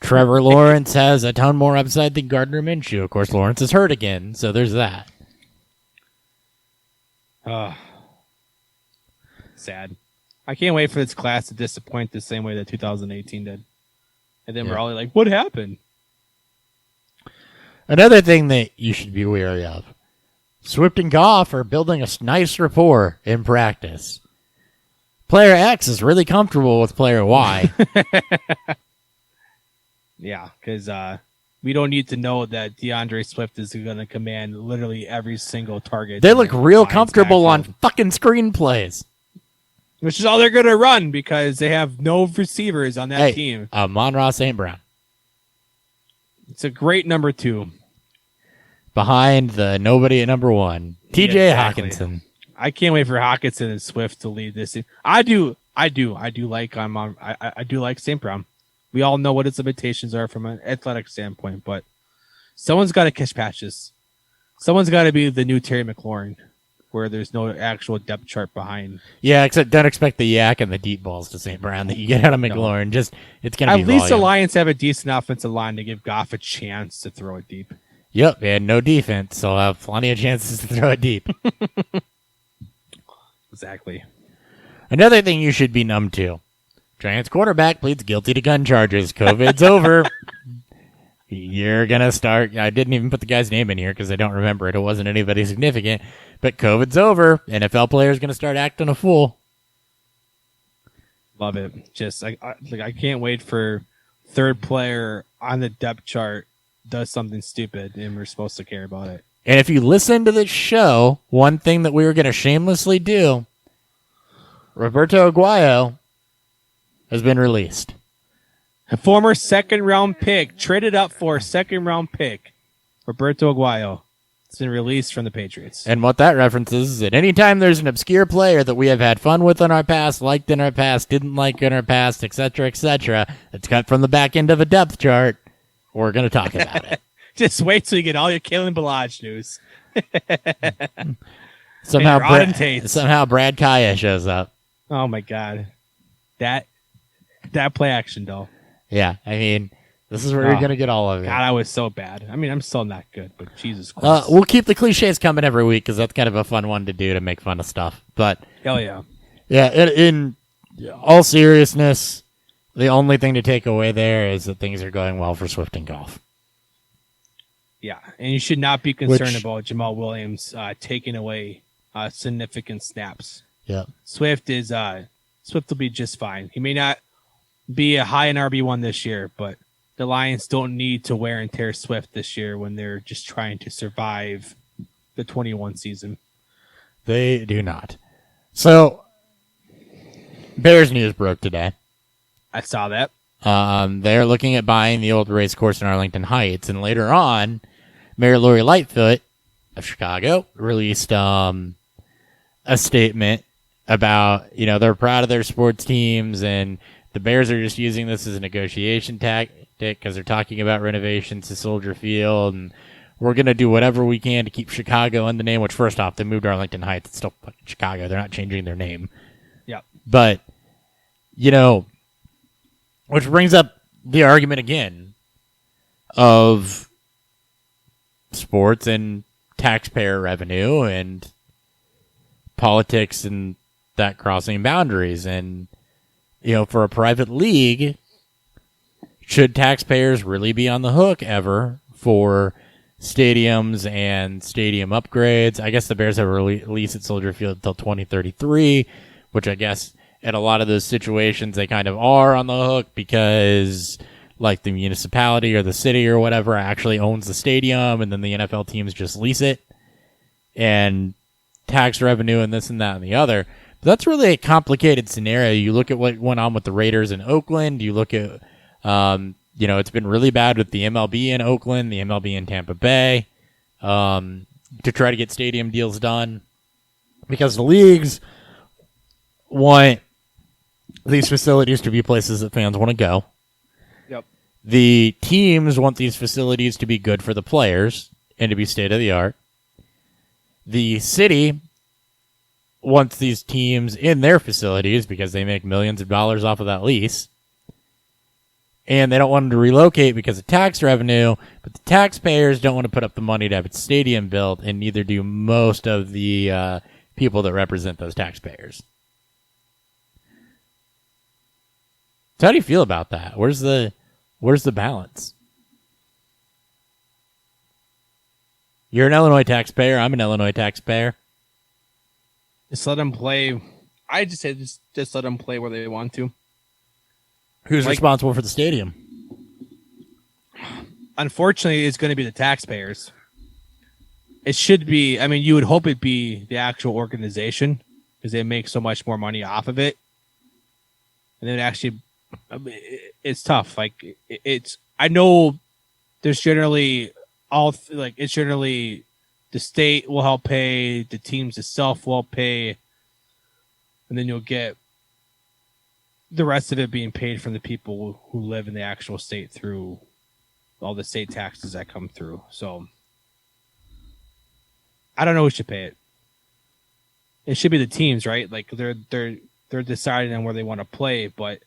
Trevor Lawrence has a ton more upside than Gardner Minshew. Of course, Lawrence is hurt again, so there's that. Sad. I can't wait for this class to disappoint the same way that 2018 did. And then we're all like, what happened? Another thing that you should be wary of. Swift and Goff are building a nice rapport in practice. Player X is really comfortable with player Y. Yeah, because we don't need to know that DeAndre Swift is going to command literally every single target. They look real comfortable on fucking screenplays. Which is all they're going to run because they have no receivers on that team. Amon-Ra St. Brown. It's a great number 2. Behind the nobody at number 1. TJ Hawkinson. I can't wait for Hawkinson and Swift to lead this team. I do like St. Brown. We all know what its limitations are from an athletic standpoint, but someone's got to catch patches. Someone's got to be the new Terry McLaurin, where there's no actual depth chart behind. Yeah, except don't expect the yak and the deep balls to St. Brown that you get out of McLaurin. Just it's going to be at least volume. The Lions have a decent offensive line to give Goff a chance to throw it deep. Yep, and no defense, so I'll have plenty of chances to throw it deep. Exactly. Another thing you should be numb to. Giants quarterback pleads guilty to gun charges. COVID's over. You're going to start. I didn't even put the guy's name in here because I don't remember it. It wasn't anybody significant. But COVID's over. NFL players going to start acting a fool. Love it. Just I can't wait for third player on the depth chart does something stupid and we're supposed to care about it. And if you listen to this show, one thing that we were going to shamelessly do, Roberto Aguayo has been released. A former second-round pick, traded up for a second-round pick, Roberto Aguayo. It's been released from the Patriots. And what that references is that anytime there's an obscure player that we have had fun with in our past, liked in our past, didn't like in our past, etc., that's cut from the back end of a depth chart, we're going to talk about it. Just wait till you get all your Kalen Ballage news. Somehow Brad Kaya shows up. Oh, my God. That play action, though. Yeah, I mean, this is where you're going to get all of it. God, I was so bad. I mean, I'm still not good, but Jesus Christ. We'll keep the cliches coming every week because that's kind of a fun one to do to make fun of stuff. But hell yeah. Yeah, in all seriousness, the only thing to take away there is that things are going well for Swift and Golf. Yeah, and you should not be concerned Which- about Jamal Williams taking away significant snaps. Yeah. Swift will be just fine. He may not be a high in RB1 this year, but the Lions don't need to wear and tear Swift this year when they're just trying to survive the 21 season. They do not. So, Bears news broke today. I saw that. They're looking at buying the old race course in Arlington Heights, and later on, Mayor Lori Lightfoot of Chicago released a statement about, they're proud of their sports teams, and the Bears are just using this as a negotiation tactic because they're talking about renovations to Soldier Field, and we're going to do whatever we can to keep Chicago in the name, which first off, they moved to Arlington Heights. It's still fucking Chicago. They're not changing their name. Yeah. But, which brings up the argument again of sports and taxpayer revenue and politics and that crossing boundaries. And, for a private league, should taxpayers really be on the hook ever for stadiums and stadium upgrades? I guess the Bears have a lease at Soldier Field until 2033, which I guess in a lot of those situations they kind of are on the hook because like the municipality or the city or whatever actually owns the stadium and then the NFL teams just lease it and tax revenue and this and that and the other. But that's really a complicated scenario. You look at what went on with the Raiders in Oakland. You look at it's been really bad with the MLB in Oakland, the MLB in Tampa Bay, to try to get stadium deals done because the leagues want these facilities to be places that fans want to go. Yep. The teams want these facilities to be good for the players and to be state of the art. The city wants these teams in their facilities because they make millions of dollars off of that lease. And they don't want them to relocate because of tax revenue, but the taxpayers don't want to put up the money to have its stadium built, and neither do most of the people that represent those taxpayers. So how do you feel about that? Where's the balance? You're an Illinois taxpayer. I'm an Illinois taxpayer. Just let them play. I just say just let them play where they want to. Who's responsible for the stadium? Unfortunately, it's going to be the taxpayers. It should be. I mean, you would hope it'd be the actual organization because they make so much more money off of it. And then actually, it's tough. Like it's. I know there's generally it's generally the state will help pay, the teams itself will pay, and then you'll get the rest of it being paid from the people who live in the actual state through all the state taxes that come through. So I don't know who should pay it. It should be the teams, right? Like they're deciding on where they want to play, but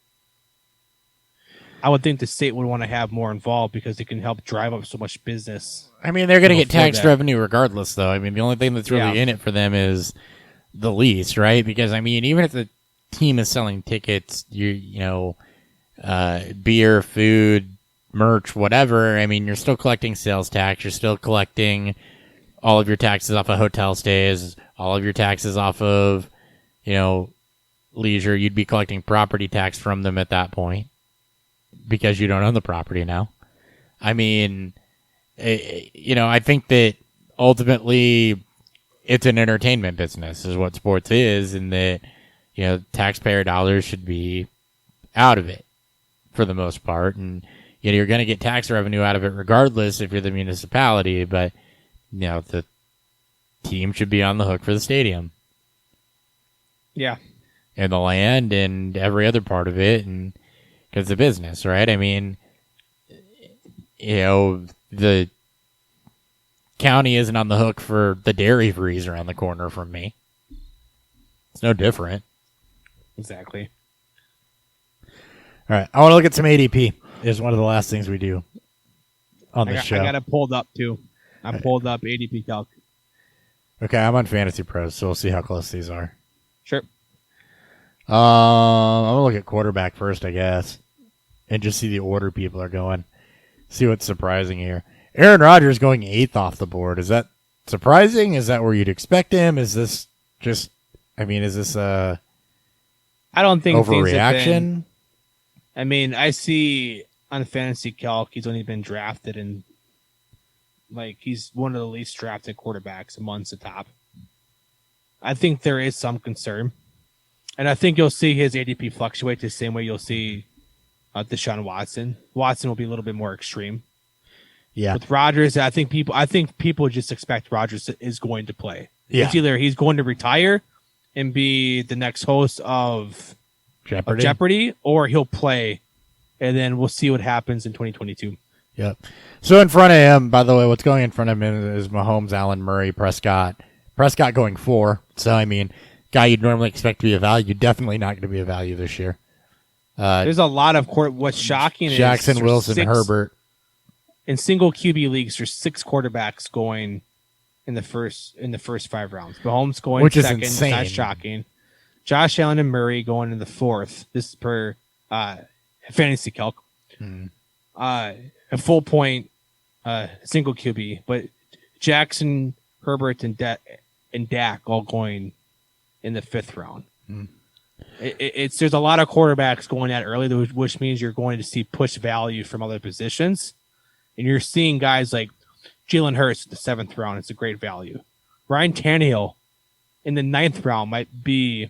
I would think the state would want to have more involved because it can help drive up so much business. I mean, they're going to get tax that. revenue regardless, though. I mean, the only thing that's really in it for them is the lease, right? Because, I mean, even if the team is selling tickets, beer, food, merch, whatever, I mean, you're still collecting sales tax. You're still collecting all of your taxes off of hotel stays, all of your taxes off of, leisure. You'd be collecting property tax from them at that point because you don't own the property now. I mean, I think that ultimately it's an entertainment business is what sports is, and that, taxpayer dollars should be out of it for the most part. And, you're going to get tax revenue out of it regardless if you're the municipality, but, the team should be on the hook for the stadium. Yeah. And the land and every other part of it, and because the business, right? I mean, the county isn't on the hook for the dairy freeze around the corner from me. It's no different. Exactly. All right. I want to look at some ADP. It's one of the last things we do on the show. I got it pulled up, too. I pulled up ADP Calc. Okay, I'm on Fantasy Pros, so we'll see how close these are. Sure. I'm going to look at quarterback first, I guess, and just see the order people are going. See what's surprising here. Aaron Rodgers going 8th off the board. Is that surprising? Is that where you'd expect him? Is this just, is this a I don't think overreaction? I see on Fantasy Calc, he's only been drafted in, he's one of the least drafted quarterbacks amongst the top. I think there is some concern. And I think you'll see his ADP fluctuate the same way you'll see Deshaun Watson. Watson will be a little bit more extreme. Yeah. With Rodgers, I think people just expect Rodgers is going to play. Yeah. It's either he's going to retire and be the next host of Jeopardy, or he'll play, and then we'll see what happens in 2022. Yep. So in front of him, by the way, what's going in front of him is Mahomes, Allen, Murray, Prescott. Prescott going 4. So, guy you'd normally expect to be a value, definitely not going to be a value this year. There's a lot of what's shocking Jackson, is Wilson, Herbert. In single QB leagues, there's 6 quarterbacks going in the first 5 rounds. Mahomes going which second, is insane. That's shocking. Josh Allen and Murray going in the 4th. This is per Fantasy Calc. A full point single QB, but Jackson, Herbert, and Dak all going in the 5th round. There's a lot of quarterbacks going that early, which means you're going to see push value from other positions, and you're seeing guys like Jalen Hurts in the 7th round. It's a great value. Ryan Tannehill in the 9th round might be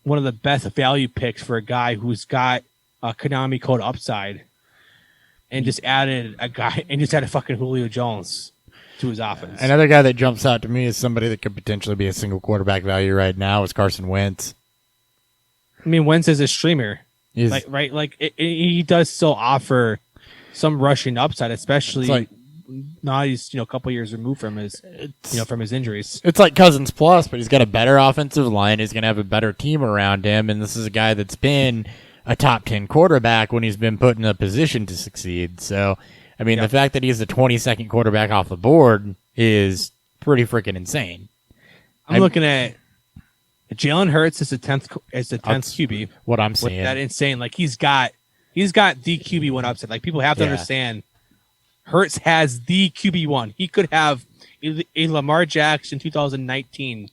one of the best value picks for a guy who's got a Konami code upside, and just added a fucking Julio Jones to his offense. Another guy that jumps out to me is somebody that could potentially be a single quarterback value right now is Carson Wentz. Wentz is a streamer. He does still offer some rushing upside, especially now he's a couple years removed from his injuries. It's like Cousins plus, but he's got a better offensive line. He's going to have a better team around him, and this is a guy that's been a top 10 quarterback when he's been put in a position to succeed. So, the fact that he's the 22nd quarterback off the board is pretty freaking insane. I'm looking at Jalen Hurts as the 10th QB. What I'm seeing. That insane. He's got the QB1 upside. People have to understand Hurts has the QB1. He could have a Lamar Jackson 2019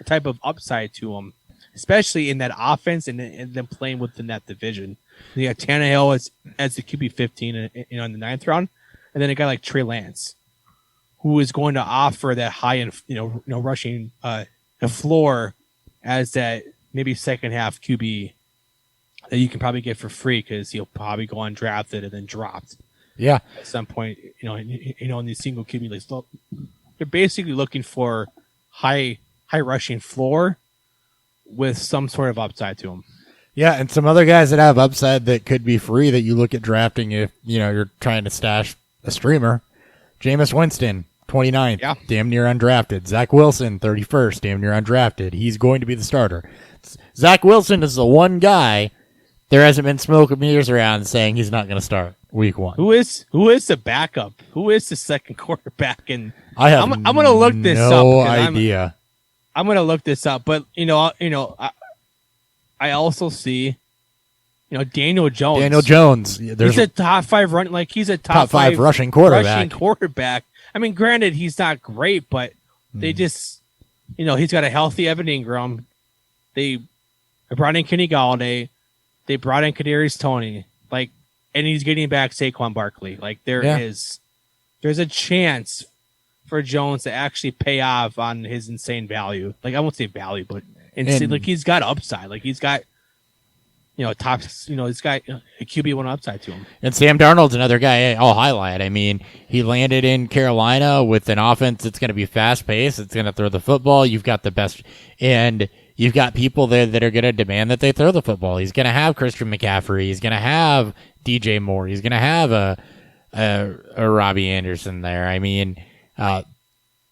type of upside to him, especially in that offense and then playing within that division. You got Tannehill as the QB15 in the 9th round, and then a guy like Trey Lance, who is going to offer that high end, rushing floor as that maybe second half QB that you can probably get for free because he'll probably go undrafted and then dropped. Yeah, at some point, in these single QB leagues, they're basically looking for high rushing floor with some sort of upside to them. Yeah, and some other guys that have upside that could be free that you look at drafting if you're trying to stash a streamer. Jameis Winston, 29th, damn near undrafted. Zach Wilson, 31st, damn near undrafted. He's going to be the starter. Zach Wilson is the one guy there hasn't been smoke and mirrors around saying he's not going to start week 1. Who is the backup? Who is the second quarterback? And I'm going to look this up. No idea. I'm going to look this up, but I also see, Daniel Jones. He's a top 5 run. He's a top 5 rushing quarterback. Granted, he's not great, but they just, he's got a healthy Evan Ingram. They brought in Kenny Galladay. They brought in Kadarius Toney. And he's getting back Saquon Barkley. There's a chance for Jones to actually pay off on his insane value. I won't say value, but insane. He's got upside. He's got, he's got a QB1 upside to him. And Sam Darnold's another guy I'll highlight. He landed in Carolina with an offense that's going to be fast paced. It's going to throw the football. You've got the best, and you've got people there that are going to demand that they throw the football. He's going to have Christian McCaffrey. He's going to have DJ Moore. He's going to have a Robbie Anderson there.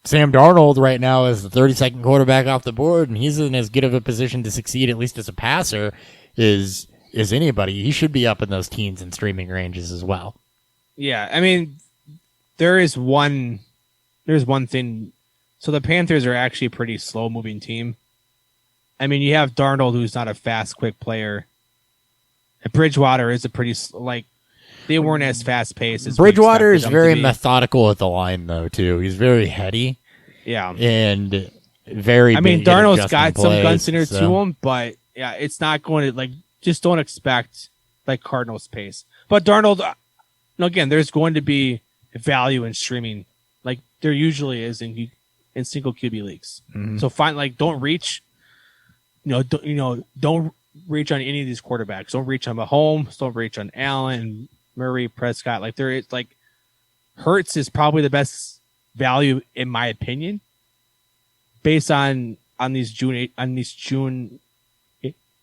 Sam Darnold right now is the 32nd quarterback off the board, and he's in as good of a position to succeed, at least as a passer, is anybody. He should be up in those teens and streaming ranges as well. Yeah, there's one thing. So the Panthers are actually a pretty slow-moving team. You have Darnold, who's not a fast, quick player. And Bridgewater is a pretty they weren't as fast paced as Bridgewater is very methodical. methodical at the line, though, too. He's very heady. Yeah. And very I mean, big at Darnold's adjusting got some plays, gunslinger so. to him, but yeah, it's not going to, like, just don't expect, like, Cardinals pace. But Darnold, again, there's going to be value in streaming, like there usually is in single QB leagues. Mhm. So don't reach, don't reach on any of these quarterbacks. Don't reach on Mahomes. Don't reach on Allen, Murray, Prescott. Like there is, like, Hurts is probably the best value in my opinion, based on these June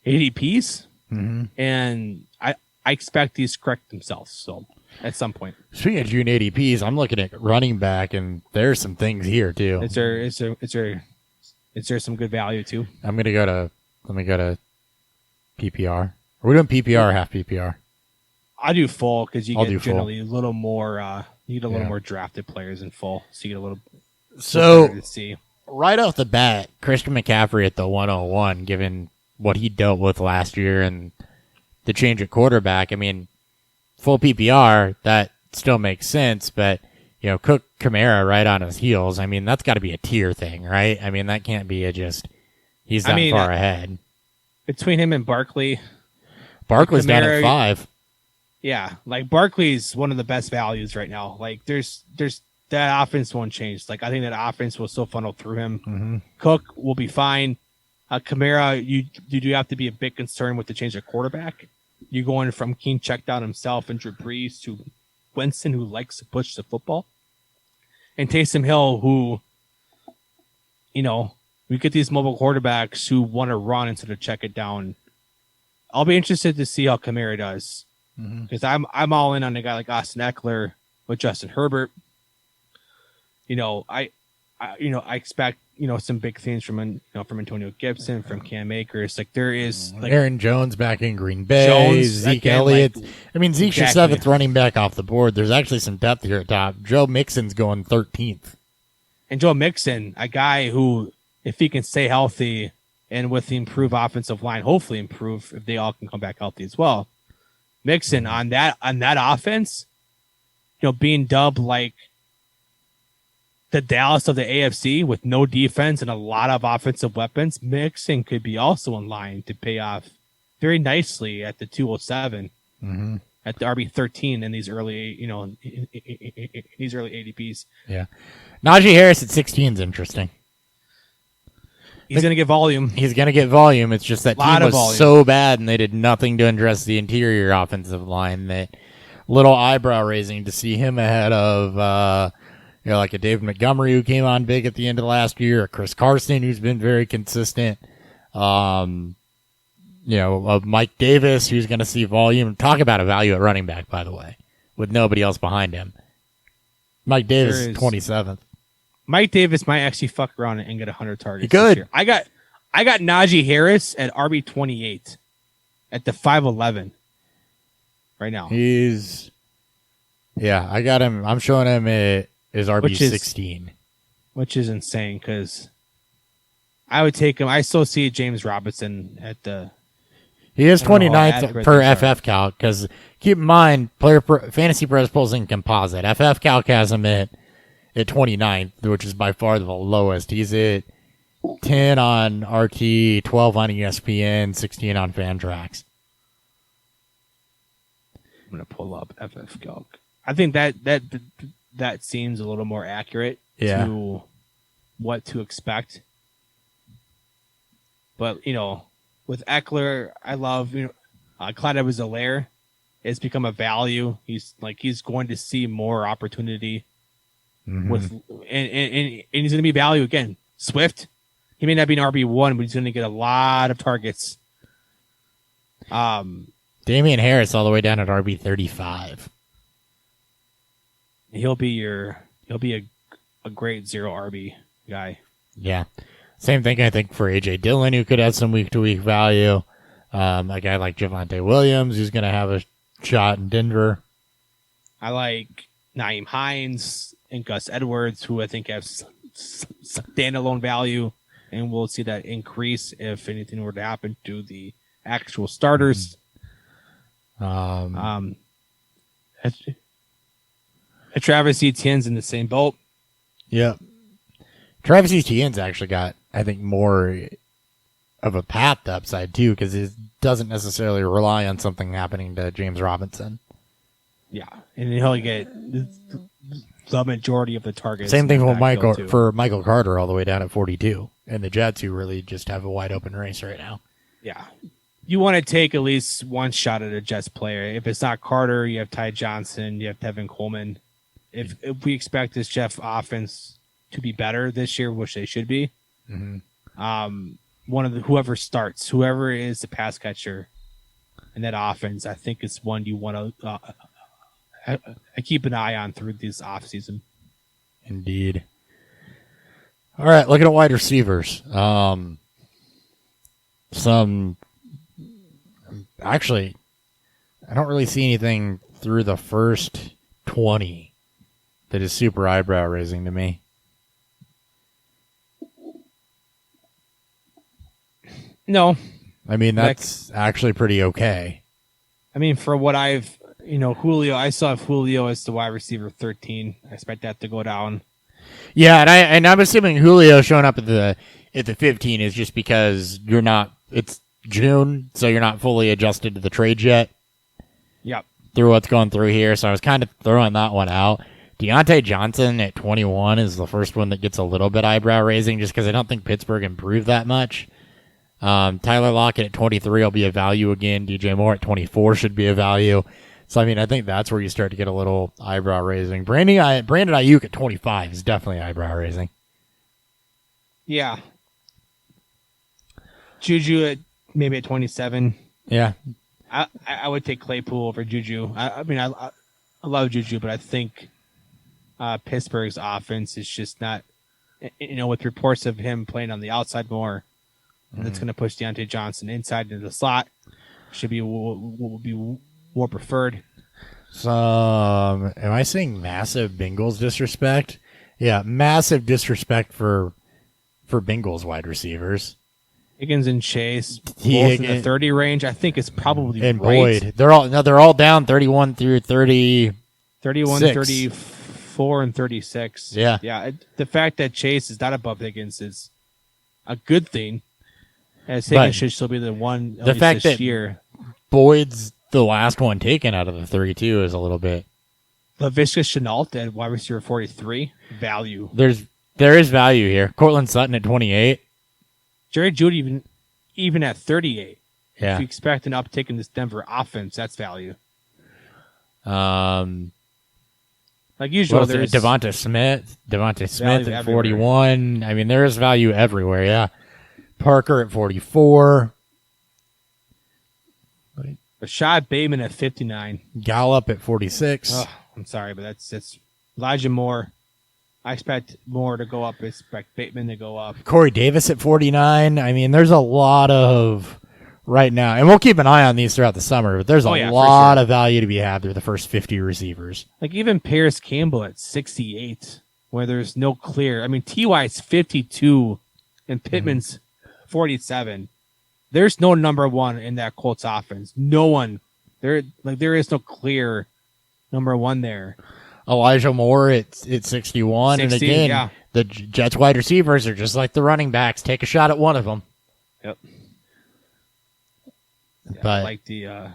ADPs, and I expect these correct themselves. So at some point, Speaking of June ADPs, I'm looking at running back, and there's some things here too. is there some good value too? Let me go to PPR. Are we doing PPR or half PPR? I do full because you I'll do get full. generally a little more. You get a little Yeah. more drafted players in full, so you get a little So better to see. right off the bat, Christian McCaffrey at the 101, given what he dealt with last year and the change at quarterback. I mean, full PPR, that still makes sense, but Cook, Kamara right on his heels. I mean, that's got to be a tier thing, right? I mean, that can't be he's that far ahead. Between him and Barkley, Barkley's down Kamara- at 5. yeah, like Barkley's one of the best values right now. Like there's that offense won't change. Like I think that offense will still funnel through him. Mm-hmm. Cook will be fine. Kamara, you do have to be a bit concerned with the change of quarterback. You're going from Keen checked out himself and Drew Brees to Winston, who likes to push the football, and Taysom Hill, who, we get these mobile quarterbacks who want to run instead of check it down. I'll be interested to see how Kamara does, because I'm all in on a guy like Austin Eckler with Justin Herbert. I expect some big things from Antonio Gibson, from Cam Akers. Like there is like Aaron Jones back in Green Bay, Jones, Zeke again, Elliott. like, I mean, Zeke's your exactly. 7th running back off the board. There's actually some depth here at top. Joe Mixon's going 13th. And Joe Mixon, a guy who, if he can stay healthy and with the improved offensive line, hopefully improve if they all can come back healthy as well. Mixon on that offense, being dubbed like the Dallas of the AFC with no defense and a lot of offensive weapons, Mixon could be also in line to pay off very nicely at the 207, at the RB13 in these early, these early ADPs. Yeah. Najee Harris at 16 is interesting. He's going to get volume. He's going to get volume. It's just that Lot team of was volume. so bad, and they did nothing to address the interior offensive line. That little eyebrow raising to see him ahead of, like a David Montgomery who came on big at the end of last year, or Chris Carson who's been very consistent. Of Mike Davis who's going to see volume. Talk about a value at running back, by the way, with nobody else behind him. Mike Davis is 27th. Mike Davis might actually fuck around and get 100 targets. He could. This year. I got Najee Harris at RB28 at the 511 right now. I got him. I'm showing him at his RB16. Which is insane because I would take him. I still see James Robinson at the. He is I don't know how 29th accurate per these are. FF Calc, because keep in mind, Fantasy Pros pulls in composite. FF Calc has him at 29th, which is by far the lowest. He's at 10 on RT, 12 on ESPN, 16 on Fantrax. I'm gonna pull up FF Calc. I think that seems a little more accurate to what to expect. But with Eckler, I love Clyde Edwards-Helaire. It's become a value. He's going to see more opportunity with and he's going to be value again. Swift, he may not be an RB1, but he's going to get a lot of targets. Damian Harris all the way down at RB35. He'll be a great zero RB guy. Yeah. Same thing, I think, for A.J. Dillon, who could have some week-to-week value. A guy like Javonte Williams, who's going to have a shot in Denver. I like Nyheim Hines and Gus Edwards, who I think have standalone value, and we'll see that increase if anything were to happen to the actual starters. Travis Etienne's in the same boat. Yep. Travis Etienne's actually got, I think, more of a path to upside, too, because it doesn't necessarily rely on something happening to James Robinson. Yeah, and he'll get the majority of the targets. Same thing for Michael Carter all the way down at 42. And the Jets, who really just have a wide open race right now. Yeah. You want to take at least one shot at a Jets player. If it's not Carter, you have Ty Johnson, you have Tevin Coleman. If we expect this Jeff offense to be better this year, which they should be, whoever starts, whoever is the pass catcher in that offense, I think it's one you want to keep an eye on through this offseason. Indeed. All right, looking at wide receivers. Actually, I don't really see anything through the first 20 that is super eyebrow raising to me. No. I mean, that's actually pretty okay. I mean, for what Julio, I still have Julio as the wide receiver 13. I expect that to go down. Yeah, and I'm assuming Julio showing up at the 15 is just because it's June, so you're not fully adjusted to the trade yet. Yep. Through what's going through here, so I was kind of throwing that one out. Deontay Johnson at 21 is the first one that gets a little bit eyebrow raising, just because I don't think Pittsburgh improved that much. Tyler Lockett at 23 will be a value again. DJ Moore at 24 should be a value. So, I mean, I think that's where you start to get a little eyebrow raising. Brandon Ayuk at 25 is definitely eyebrow raising. Yeah. Juju maybe at 27. Yeah. I would take Claypool over Juju. I mean, I love Juju, but I think Pittsburgh's offense is just not, with reports of him playing on the outside more, and that's going to push Deontay Johnson inside into the slot. Should be will be more preferred. Am I seeing massive Bengals disrespect? Yeah, massive disrespect for Bengals wide receivers. Higgins and Chase, both in the 30 range. I think it's probably and right. Boyd. They're all down 31 through 30. 31, 34, and 36. Yeah. Yeah. The fact that Chase is not above Higgins is a good thing, as Higgins should still be the one the fact this that year. Boyd's the last one taken out of the 32 is a little bit. Laviska Shenault at wide receiver 43, value. There is value here. Cortland Sutton at 28. Jerry Jeudy even at 38. Yeah. If you expect an uptick in this Denver offense, that's value. Like usual, there's Devonta Smith at 41. Everywhere. I mean, there is value everywhere. Yeah. Parker at 44. Rashad Bateman at 59. Gallup at 46. Oh, I'm sorry, but that's Elijah Moore. I expect Moore to go up. I expect Bateman to go up. Corey Davis at 49. I mean, there's a lot of right now, and we'll keep an eye on these throughout the summer, but there's a lot of value to be had through the first 50 receivers. Like even Paris Campbell at 68, where there's no clear. I mean, T.Y.'s 52 and Pittman's 47. There's no number one in that Colts offense. No one. There is no clear number one there. Elijah Moore at 61. 60, and again, yeah. The Jets wide receivers are just like the running backs. Take a shot at one of them. Yep. Yeah, but I like the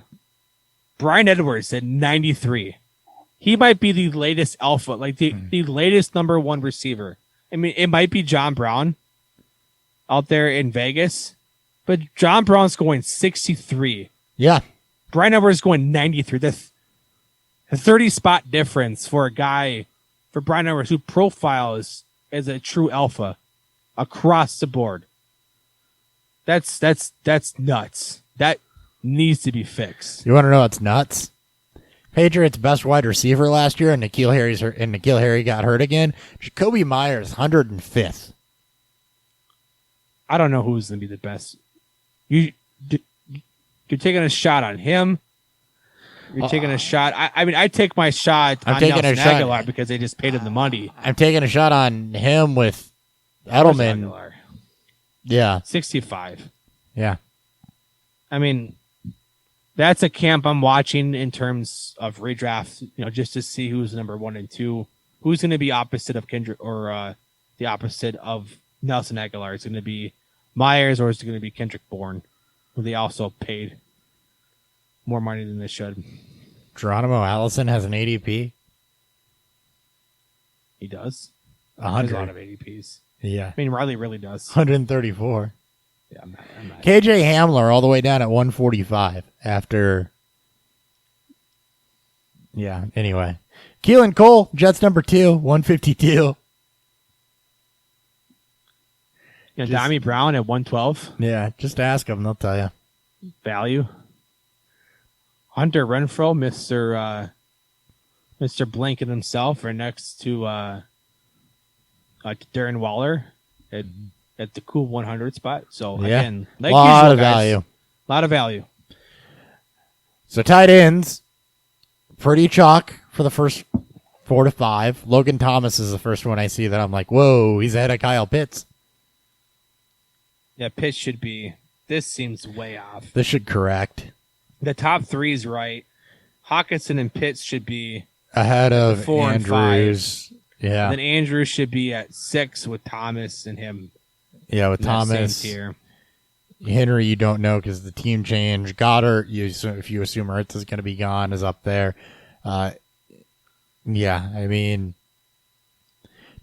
Brian Edwards at 93. He might be the latest alpha, like the latest number one receiver. I mean, it might be John Brown out there in Vegas, but John Brown's going 63. Yeah. Brian Edwards is going 93. That's a 30-spot difference for Brian Edwards, who profiles as a true alpha across the board. That's nuts. That needs to be fixed. You want to know what's nuts? Patriots' best wide receiver last year, and N'Keal Harry got hurt again. Jacoby Myers, 105th. I don't know who's going to be the best. You're taking a shot on him. You're taking a shot. I mean, I take my shot on Nelson Aguilar because they just paid him the money. I'm taking a shot on him with Edelman. Yeah. 65. Yeah. I mean, That's a camp I'm watching in terms of redraft, just to see who's number 1 and 2. Who's going to be opposite of Kendrick or the opposite of Nelson Aguilar? Is it going to be Myers or is it going to be Kendrick Bourne, who they also paid more money than they should? Geronimo Allison has an ADP. He does. 100. There's a lot of ADPs. Yeah. I mean, Riley really does. 134. Yeah, I'm not. KJ Hamler all the way down at 145 after. Yeah, anyway. Keelan Cole, Jets number 2, 152. Dami Brown at 112. Yeah, just ask them. They'll tell you. Value. Hunter Renfrow, Mr. Blanket himself, right next to Darren Waller at the cool 100 spot. So, again, a lot of guys, value. A lot of value. So, tight ends, pretty chalk for the first 4 to 5. Logan Thomas is the first one I see that I'm like, whoa, he's ahead of Kyle Pitts. Yeah, Pitts should be. This seems way off. This should correct. The top 3 is right. Hawkinson and Pitts should be ahead of 4 Andrews. and 5. Yeah. And then Andrews should be at 6 with Thomas and him. Yeah, with in Thomas. that same tier. Henry, you don't know because the team changed. Goddard, if you assume Ertz is going to be gone, is up there. Yeah, I mean,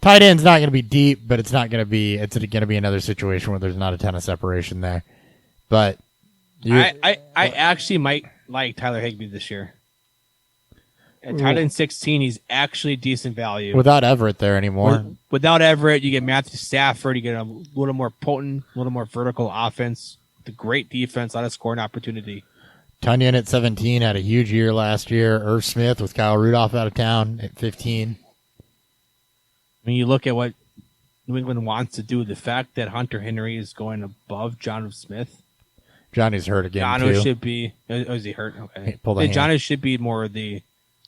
tight end's not going to be deep, but it's going to be another situation where there's not a ton of separation there. But I actually might like Tyler Higbee this year. At tight end 16, he's actually decent value. Without Everett there anymore. Without Everett, you get Matthew Stafford. You get a little more potent, a little more vertical offense. The great defense, a lot of scoring opportunity. Tunyon at 17 had a huge year last year. Irv Smith with Kyle Rudolph out of town at 15. When you look at what New England wants to do, the fact that Hunter Henry is going above Jonnu Smith. Johnny's hurt again, Jonnu too. should be... Oh, is he hurt? Okay. Jonnu should be more the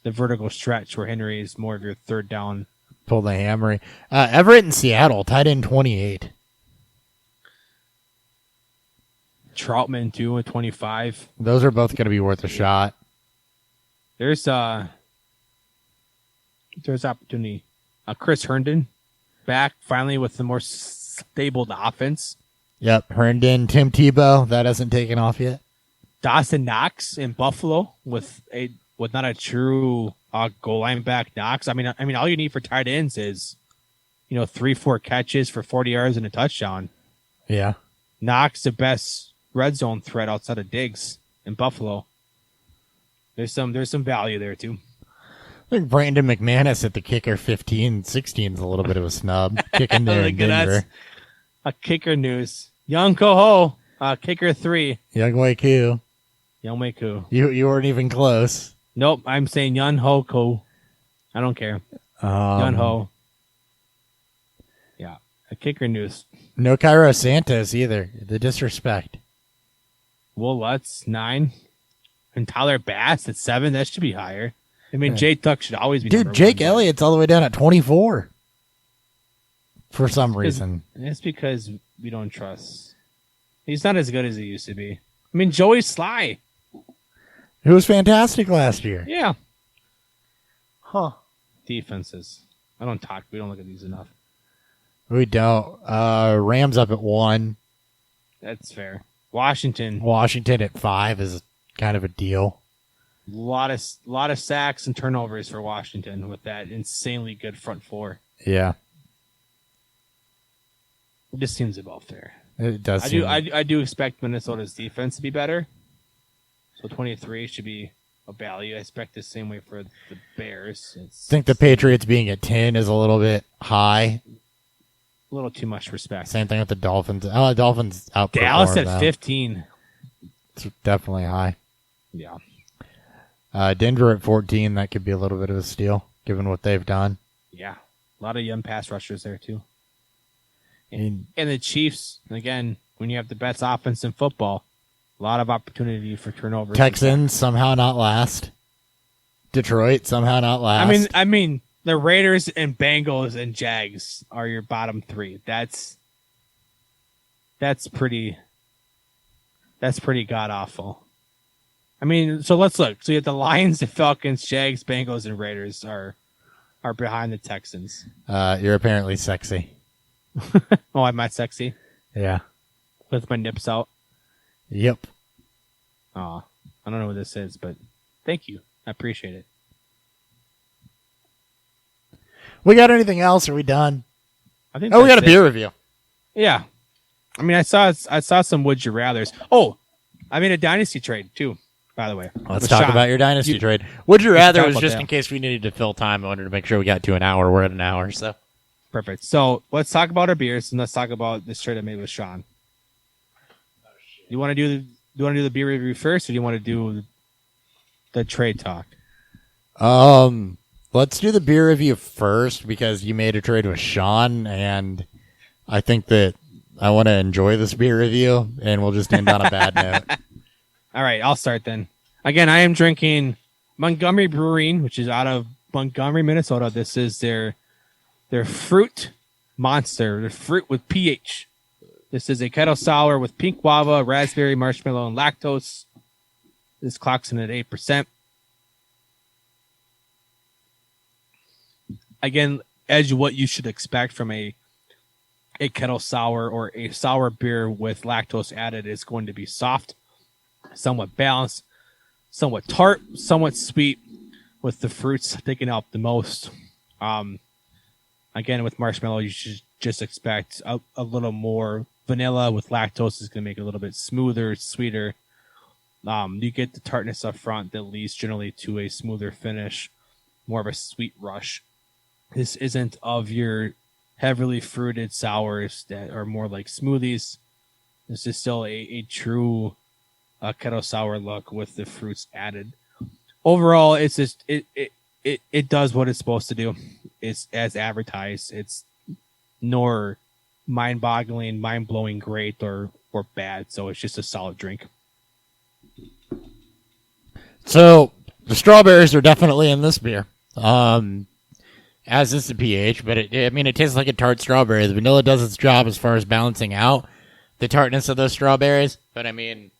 vertical stretch where Henry is more of your third down. Pull the hammer. Everett in Seattle, tight end 28. Troutman, too, at 25. Those are both going to be worth a shot. There's opportunity. Chris Herndon back finally with the more stable offense. Yep, Herndon, Tim Tebow, that hasn't taken off yet. Dawson Knox in Buffalo with not a true goal line back Knox. I mean, all you need for tight ends is, 3-4 catches for 40 yards and a touchdown. Yeah, Knox the best red zone threat outside of Diggs in Buffalo. There's some value there too. I think Brandon McManus at the kicker 15-16 is a little bit of a snub. Kicking there in Denver. A kicker news. Young Koho, kicker 3. Young Wei Koo. You weren't even close. Nope, I'm saying Yun Ho Ko. I don't care. Yun Ho. Yeah, a kicker news. No Cairo Santos either. The disrespect. Will Lutz 9. And Tyler Bass at 7. That should be higher. I mean, Jay Tuck should always be. Dude, Jake Elliott's all the way down at 24. For some reason. It's because we don't trust. He's not as good as he used to be. I mean, Joey Sly. Who was fantastic last year. Yeah. Huh. Defenses. We don't look at these enough. We don't. Rams up at 1. That's fair. Washington at 5 is kind of a deal. A lot of sacks and turnovers for Washington with that insanely good front four. Yeah. It just seems about fair. It does. I do expect Minnesota's defense to be better. So 23 should be a value. I expect the same way for the Bears. I think the Patriots being at 10 is a little bit high. A little too much respect. Same thing with the Dolphins. Oh, the Dolphins outperformed Dallas at them. 15. It's definitely high. Yeah. Denver at 14. That could be a little bit of a steal, given what they've done. Yeah. A lot of young pass rushers there, too. And the Chiefs, again, when you have the best offense in football, a lot of opportunity for turnovers. Texans somehow not last. Detroit somehow not last. I mean, the Raiders and Bengals and Jags are your bottom 3. That's pretty god awful. I mean, so let's look. So you have the Lions, the Falcons, Jags, Bengals, and Raiders are behind the Texans. You're apparently sexy. Oh, I'm not sexy Yeah. with my nips out. Yep. Oh, I don't know what this is, but thank you. I appreciate it. We got anything else? Are we done? I think. Oh, we got a that's it. beer review. Yeah. I mean, I saw some Would You Rathers. Oh, I made a dynasty trade too, by the way. Let's with talk Sean. about your dynasty trade. Would you rather talk was about just that. in case we needed to fill time. I wanted to make sure we got to an hour. We're at an hour, so. Perfect. So let's talk about our beers and let's talk about this trade I made with Sean. You want to do the beer review first, or do you want to do the trade talk? Let's do the beer review first because you made a trade with Sean, and I think that I want to enjoy this beer review, and we'll just end on a bad note. All right, I'll start then. Again, I am drinking Montgomery Brewing, which is out of Montgomery, Minnesota. This is their fruit monster, their fruit with pH. This is a kettle sour with pink guava, raspberry, marshmallow, and lactose. This clocks in at 8%. Again, as what you should expect from a kettle sour or a sour beer with lactose added, is going to be soft, somewhat balanced, somewhat tart, somewhat sweet, with the fruits taking out the most. Again, with marshmallow, you should just expect a little more vanilla. With lactose, is going to make it a little bit smoother, sweeter. You get the tartness up front that leads generally to a smoother finish, more of a sweet rush. This isn't of your heavily fruited sours that are more like smoothies. This is still a true kettle sour look with the fruits added. Overall, it's just it does what it's supposed to do. It's as advertised. It's nor mind-boggling, mind-blowing great or bad. So it's just a solid drink. So the strawberries are definitely in this beer. As is the pH, but it tastes like a tart strawberry. The vanilla does its job as far as balancing out the tartness of those strawberries, but I mean,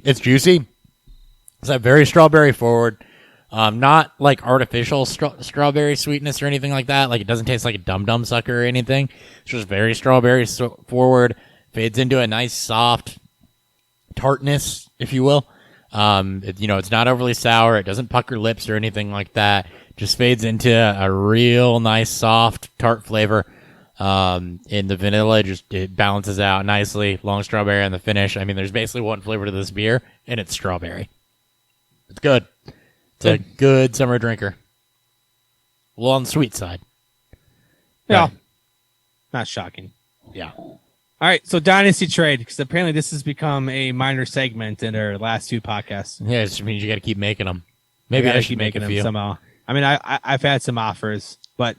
it's juicy. It's that very strawberry forward. Not like artificial strawberry sweetness or anything like that. Like, it doesn't taste like a Dum Dum sucker or anything. It's just very strawberry forward. Fades into a nice soft tartness, if you will. It's not overly sour. It doesn't pucker lips or anything like that. Just fades into a real nice soft tart flavor. In the vanilla, it balances out nicely. Long strawberry on the finish. I mean, there's basically one flavor to this beer, and it's strawberry. It's good. It's a good summer drinker. A little on the sweet side. Yeah. Not shocking. Yeah. All right, so Dynasty Trade, because apparently this has become a minor segment in our last two podcasts. Yeah, it just means you got to keep making them. Maybe I should make a few. Somehow. I mean, I've had some offers, but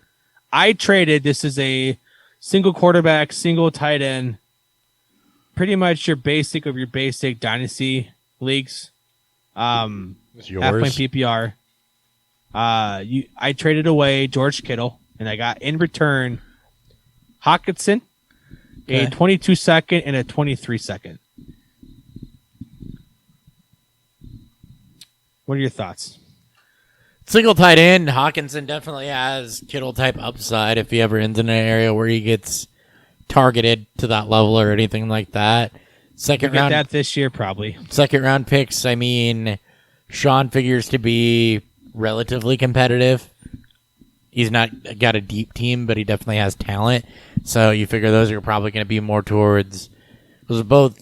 I traded. This is a single quarterback, single tight end, pretty much your basic of your basic Dynasty leagues. It's yours. Half point PPR. I traded away George Kittle, and I got in return Hawkinson, a 22-second and a 23-second. What are your thoughts? Single tight end, Hawkinson definitely has Kittle type upside if he ever ends in an area where he gets targeted to that level or anything like that. Second round that this year, probably. Second round picks, I mean, Sean figures to be relatively competitive. He's not got a deep team, but he definitely has talent. So you figure those are probably going to be more towards. They're both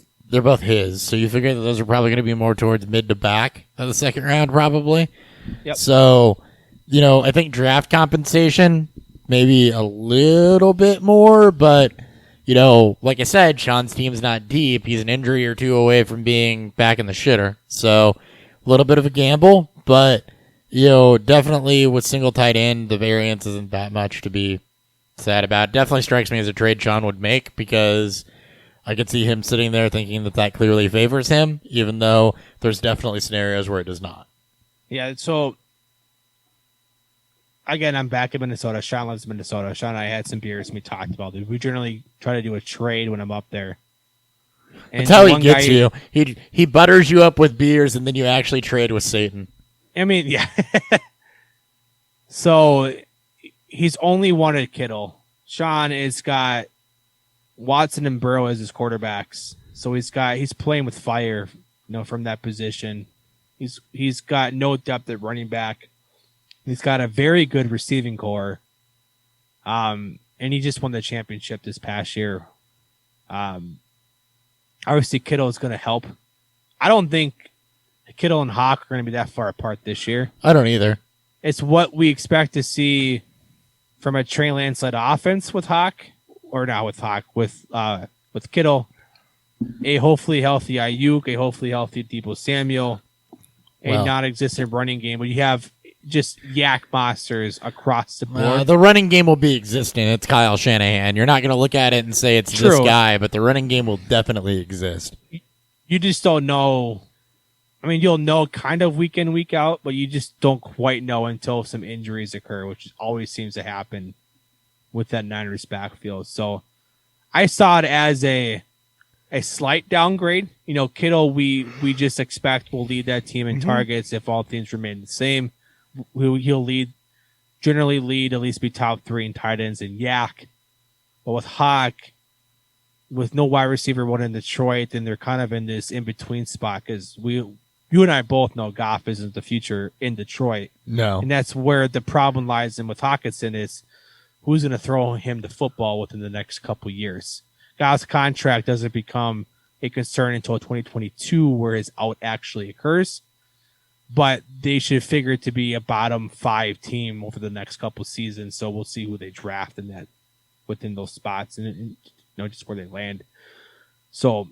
his. So you figure that those are probably going to be more towards mid to back of the second round, probably. Yep. So, I think draft compensation maybe a little bit more, but like I said, Sean's team's not deep. He's an injury or two away from being back in the shitter. So a little bit of a gamble, but definitely with single tight end, the variance isn't that much to be sad about. It definitely strikes me as a trade Sean would make because I could see him sitting there thinking that clearly favors him, even though there's definitely scenarios where it does not. Yeah, so again, I'm back in Minnesota. Sean lives in Minnesota. Sean and I had some beers and we talked about it. We generally try to do a trade when I'm up there. And That's how he one gets guy- you. He butters you up with beers, and then you actually trade with Satan. I mean, yeah. So he's only wanted Kittle. Sean has got Watson and Burrow as his quarterbacks. So he's playing with fire, from that position. He's got no depth at running back. He's got a very good receiving core. And he just won the championship this past year. Obviously, Kittle is going to help. I don't think Kittle and Hawk are going to be that far apart this year. I don't either. It's what we expect to see from a Trey Lance-led offense with Hawk, or not with Hawk, with Kittle. A hopefully healthy Ayuk, a hopefully healthy Deebo Samuel, a non-existent running game. But you have just yak monsters across the board. The running game will be existing. It's Kyle Shanahan. You're not going to look at it and say it's this guy, but the running game will definitely exist. You just don't know. I mean, you'll know kind of week in, week out, but you just don't quite know until some injuries occur, which always seems to happen with that Niners backfield. So I saw it as a slight downgrade. Kittle, we just expect will lead that team in targets if all things remain the same. He'll generally lead, at least be top 3 in tight ends and yak. But with Hawk, with no wide receiver one in Detroit, then they're kind of in this in-between spot because you and I both know Goff isn't the future in Detroit. No. And that's where the problem lies in with Hawkinson is who's going to throw him the football within the next couple years. Goff's contract doesn't become a concern until 2022 where his out actually occurs. But they should figure it to be a bottom 5 team over the next couple seasons. So we'll see who they draft in that within those spots and just where they land. So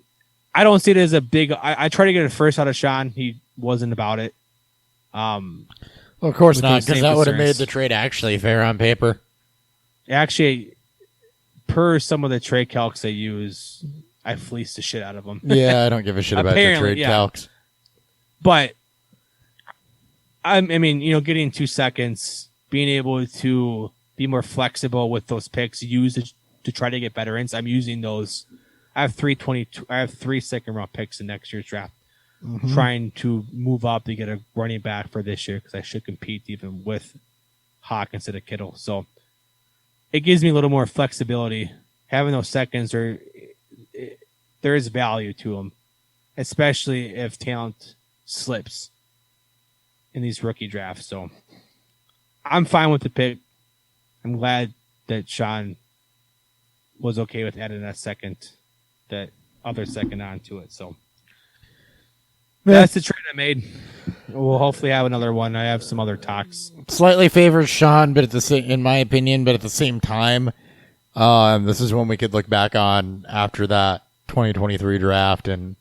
I don't see it as a big. I tried to get it first out of Sean. He wasn't about it. Well, of course not, because that would have made concerns. the trade actually fair on paper. Actually, per some of the trade calcs they use, I fleeced the shit out of them. Yeah, I don't give a shit about your trade calcs. But I mean, getting 2 seconds, being able to be more flexible with those picks, use to try to get better ends. I'm using those. I have 3 second round picks in next year's draft. Trying to move up to get a running back for this year because I should compete even with Hawk instead of Kittle. So it gives me a little more flexibility. Having those seconds, there is value to them, especially if talent slips in these rookie drafts. So I'm fine with the pick. I'm glad that Sean was okay with adding that other second onto it. So that's the trade I made. We'll hopefully have another one. I have some other talks. Slightly favors Sean, but in my opinion, but at the same time, this is when we could look back on after that 2023 draft and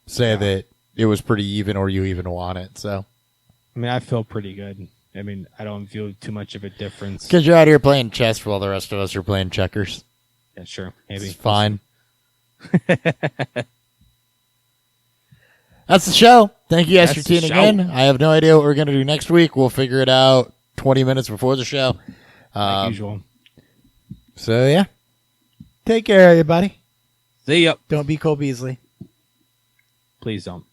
say that it was pretty even or you even won it. So, I mean, I feel pretty good. I mean, I don't feel too much of a difference. Because you're out here playing chess while the rest of us are playing checkers. Yeah, sure. Maybe. It's fine. That's the show. Thank you guys for tuning in. I have no idea what we're going to do next week. We'll figure it out 20 minutes before the show. Like usual. So, yeah. Take care, everybody. See ya. Don't be Cole Beasley. Please don't.